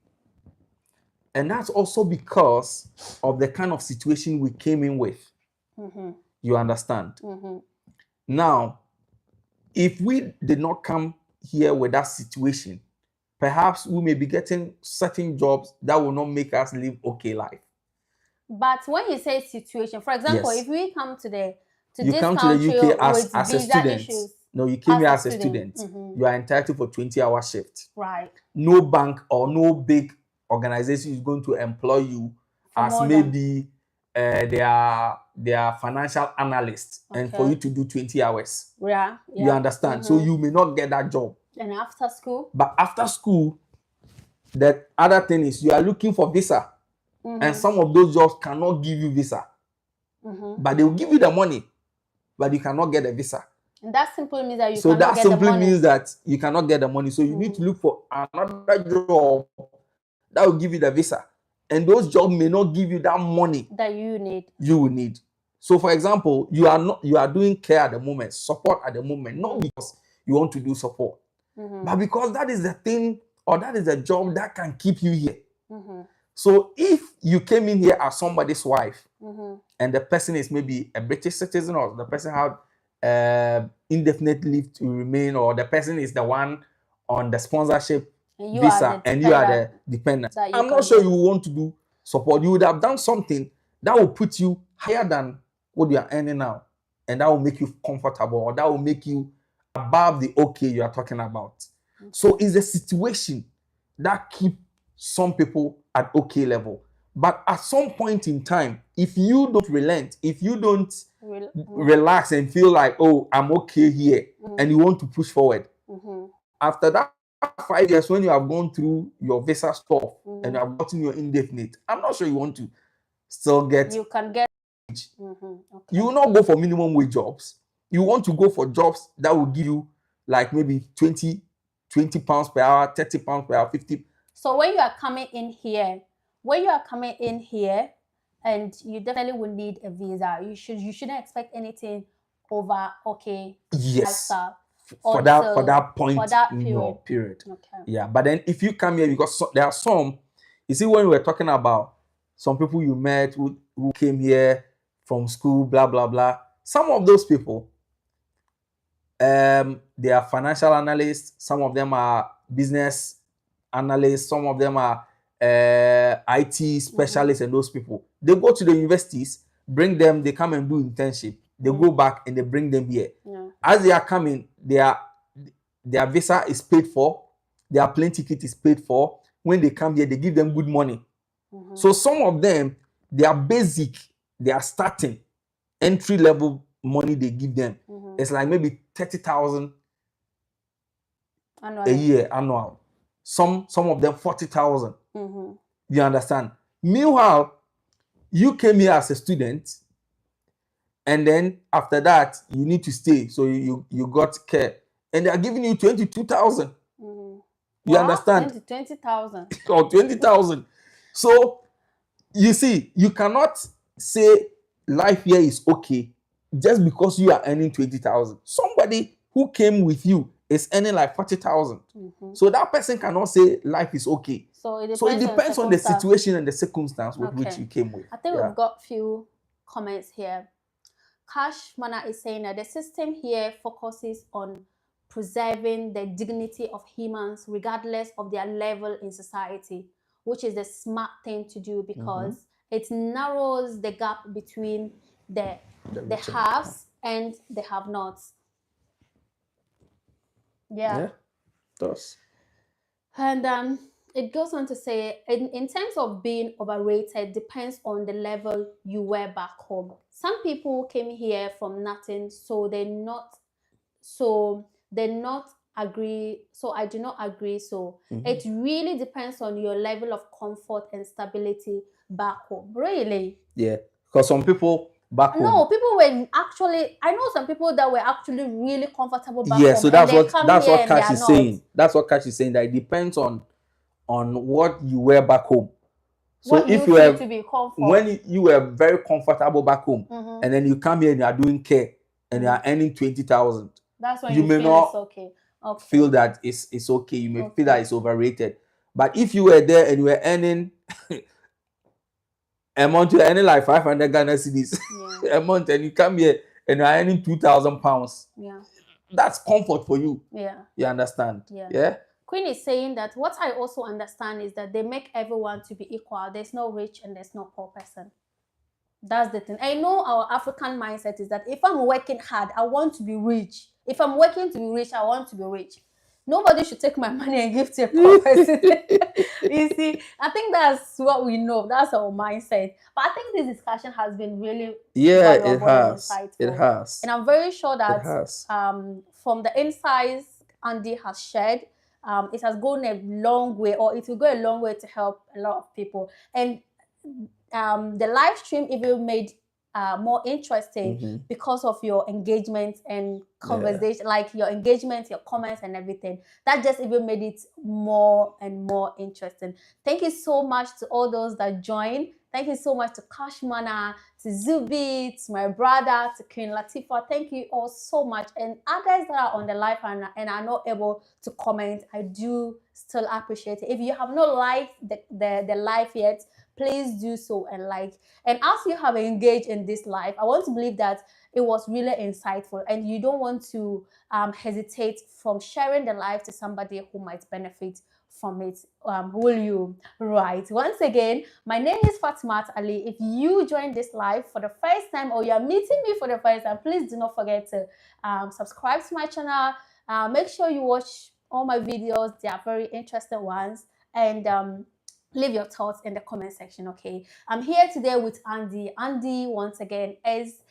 And that's also because of the kind of situation we came in with. You understand? Now, if we did not come here with that situation, perhaps we may be getting certain jobs that will not make us live okay life. But when you say situation, for example, Yes. if we come to You this come to the country UK with as a visa student. issues, No, you came here as a student. student. You are entitled for 20-hour shift. Right. No bank or no big organization is going to employ you as more maybe they are financial analysts and for you to do 20 hours. Yeah. You understand? So you may not get that job. And after school? But after school, the other thing is you are looking for visa. And some of those jobs cannot give you visa. But they will give you the money, but you cannot get a visa. And that simply means that you So cannot that get the simply money. means that you cannot get the money. So you need to look for another job that will give you the visa. And those jobs may not give you that money that you need. You will need. So for example, you are doing care at the moment, support at the moment, not because you want to do support, but because that is the thing, or that is the job that can keep you here. So if you came in here as somebody's wife, and the person is maybe a British citizen, or the person had indefinite leave to remain, or the person is the one on the sponsorship visa, and you are the dependent, I'm not sure you want to do support. You would have done something that will put you higher than what you are earning now, and that will make you comfortable, or that will make you above the okay you are talking about. So it's a situation that keep some people at okay level. But at some point in time, if you don't relent, if you don't relax and feel like, oh, I'm okay here, and you want to push forward, after that 5 years, when you have gone through your visa stuff and you have gotten your indefinite, I'm not sure you want to still get. You can get. You will not go for minimum wage jobs. You want to go for jobs that will give you like maybe 20 pounds per hour, 30 pounds per hour, 50. So when you are coming in here, and you definitely will need a visa, you shouldn't expect anything over okay. Yes. For that point, for that period. Okay. Yeah, but then if you come here, because there are some, you see, when we were talking about some people you met who came here from school, blah blah blah. Some of those people, they are financial analysts. Some of them are business analysts. Some of them are IT specialists, and those people, they go to the universities, bring them, they come and do internship. They go back and they bring them here. As they are coming, their visa is paid for, their plane ticket is paid for. When they come here, they give them good money. So some of them, their basic, they are starting entry level money they give them. It's like maybe 30,000 a year annual. Some of them 40,000. You understand? Meanwhile, you came here as a student, and then after that you need to stay. So you got care, and they are giving you 22,000. You understand? 20,000 or 20,000. So you see, you cannot say life here is okay just because you are earning 20,000. Somebody who came with you is earning like 40,000. So that person cannot say life is okay. So it depends on the situation and the circumstance with which you came with. I think we've got few comments here. Cash Mana is saying that the system here focuses on preserving the dignity of humans regardless of their level in society, which is the smart thing to do because it narrows the gap between the haves and the have-nots. Yeah. It does. And it goes on to say, in terms of being overrated, depends on the level you were back home. Some people came here from nothing, so they not agree. So I do not agree. So it really depends on your level of comfort and stability back home. Really? Yeah, because some people back home. No, people were actually. I know some people that were actually really comfortable back Yeah, home. so that's what Cash is saying. That's what Cash is saying. That it depends on what you were back home. So what if you were to be comfortable, when you were very comfortable back home, and then you come here and you are doing care and you are earning 20,000, that's when you may feel not it's okay. feel that it's okay. You may feel that it's overrated. But if you were there and you were earning a month, you're earning like 500 Ghana cedis a month, and you come here and you're earning 2,000 pounds. Yeah, that's comfort for you. Yeah, you understand. Yeah. Queen is saying that what I also understand is that they make everyone to be equal. There's no rich and there's no poor person. That's the thing. I know our African mindset is that if I'm working hard, I want to be rich. If I'm working to be rich, I want to be rich. Nobody should take my money and give to a poor person. You see, I think that's what we know. That's our mindset. But I think this discussion has been really valuable and insightful. It has. And I'm very sure that from the insights Andy has shared, it has gone a long way, or it will go a long way to help a lot of people. And the live stream even made more interesting because of your engagement and conversation, like your engagement, your comments and everything. That just even made it more and more interesting. Thank you so much to all those that joined. Thank you so much to Kashmana, to Zubi, to my brother, to Queen Latifah. Thank you all so much. And others that are on the live and are not able to comment, I do still appreciate it. If you have not liked the live yet, please do so and like. And as you have engaged in this live, I want to believe that it was really insightful and you don't want to hesitate from sharing the live to somebody who might benefit from it. Will you? Right. Once again, my name is Fatimataali. If you joined this live for the first time or you're meeting me for the first time, please do not forget to subscribe to my channel. Make sure you watch all my videos. They are very interesting ones. And leave your thoughts in the comment section, okay? I'm here today with Andy. Andy, once again, is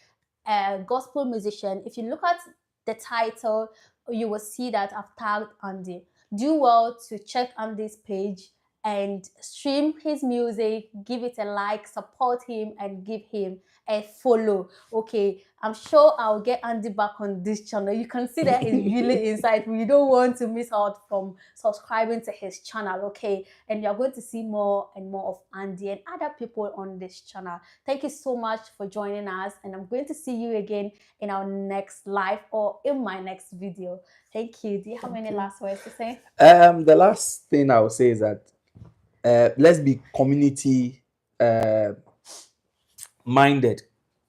a gospel musician. If you look at the title, you will see that I've tagged Andy. Do well to check Andy's page and stream his music, give it a like, support him, and give him a follow. Okay, I'm sure I'll get Andy back on this channel. You can see that he's really insightful. You don't want to miss out from subscribing to his channel, okay? And you're going to see more and more of Andy and other people on this channel. Thank you so much for joining us, and I'm going to see you again in our next live or in my next video. Thank you. Do you have any last words to say? The last thing I would say is that let's be community minded,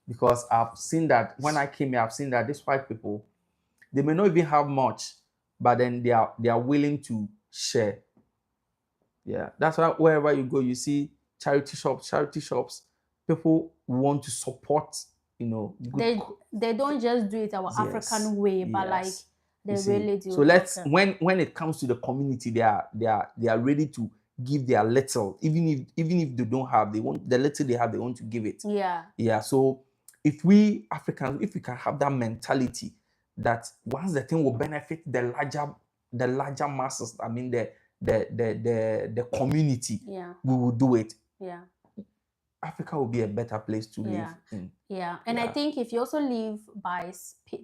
because I've seen that when I came here, I've seen that these white people, they may not even have much, but then they are willing to share. Yeah, that's why wherever you go, you see charity shops. People want to support. They don't just do it our African way, but like they really do. So when it comes to the community, they are ready to give their little, even if they don't have, they want the little they have, they want to give it. Yeah. So if we Africans, if we can have that mentality that once the thing will benefit the larger masses, I mean the community, we will do it. Yeah. Africa will be a better place to live in. Yeah, and I think if you also live by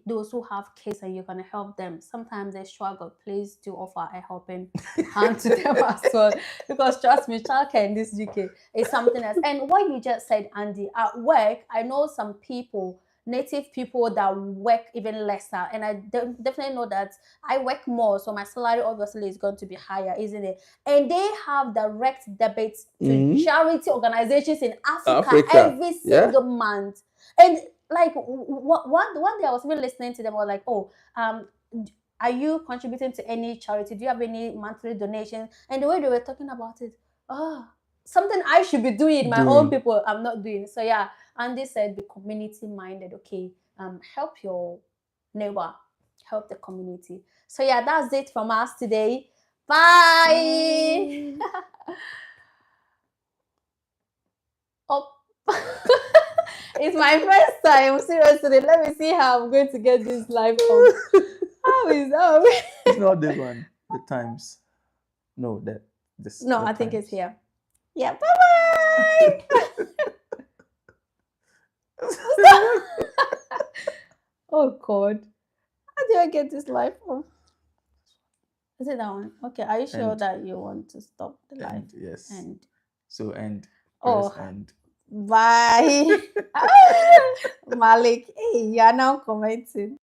those who have kids and you're gonna help them, sometimes they struggle. Please do offer a helping hand to them as well, because trust me, childcare in this UK is something else. And what you just said, Andy, at work, I know some people, native people that work even lesser, and I definitely know that I work more, so my salary obviously is going to be higher, isn't it? And they have direct debits to charity organizations in Africa every single month. And like one day I was even listening to them, I was like, oh, are you contributing to any charity? Do you have any monthly donations? And the way they were talking about it, oh, something I should be doing, my own people, I'm not doing. So yeah, Andy said be community minded. Okay, help your neighbor, help the community. So yeah, that's it from us today. Bye. Oh. It's my first time, seriously. Let me see how I'm going to get this live from. How is that? It's not this one. The times. No, this. No, I think it's here. Yeah. Bye bye. Oh God. How do I get this live from? Is it that one? Okay. Are you sure that you want to stop the live? Yes. And so end. Oh. End. Bye. Malik, hey, you are now commenting.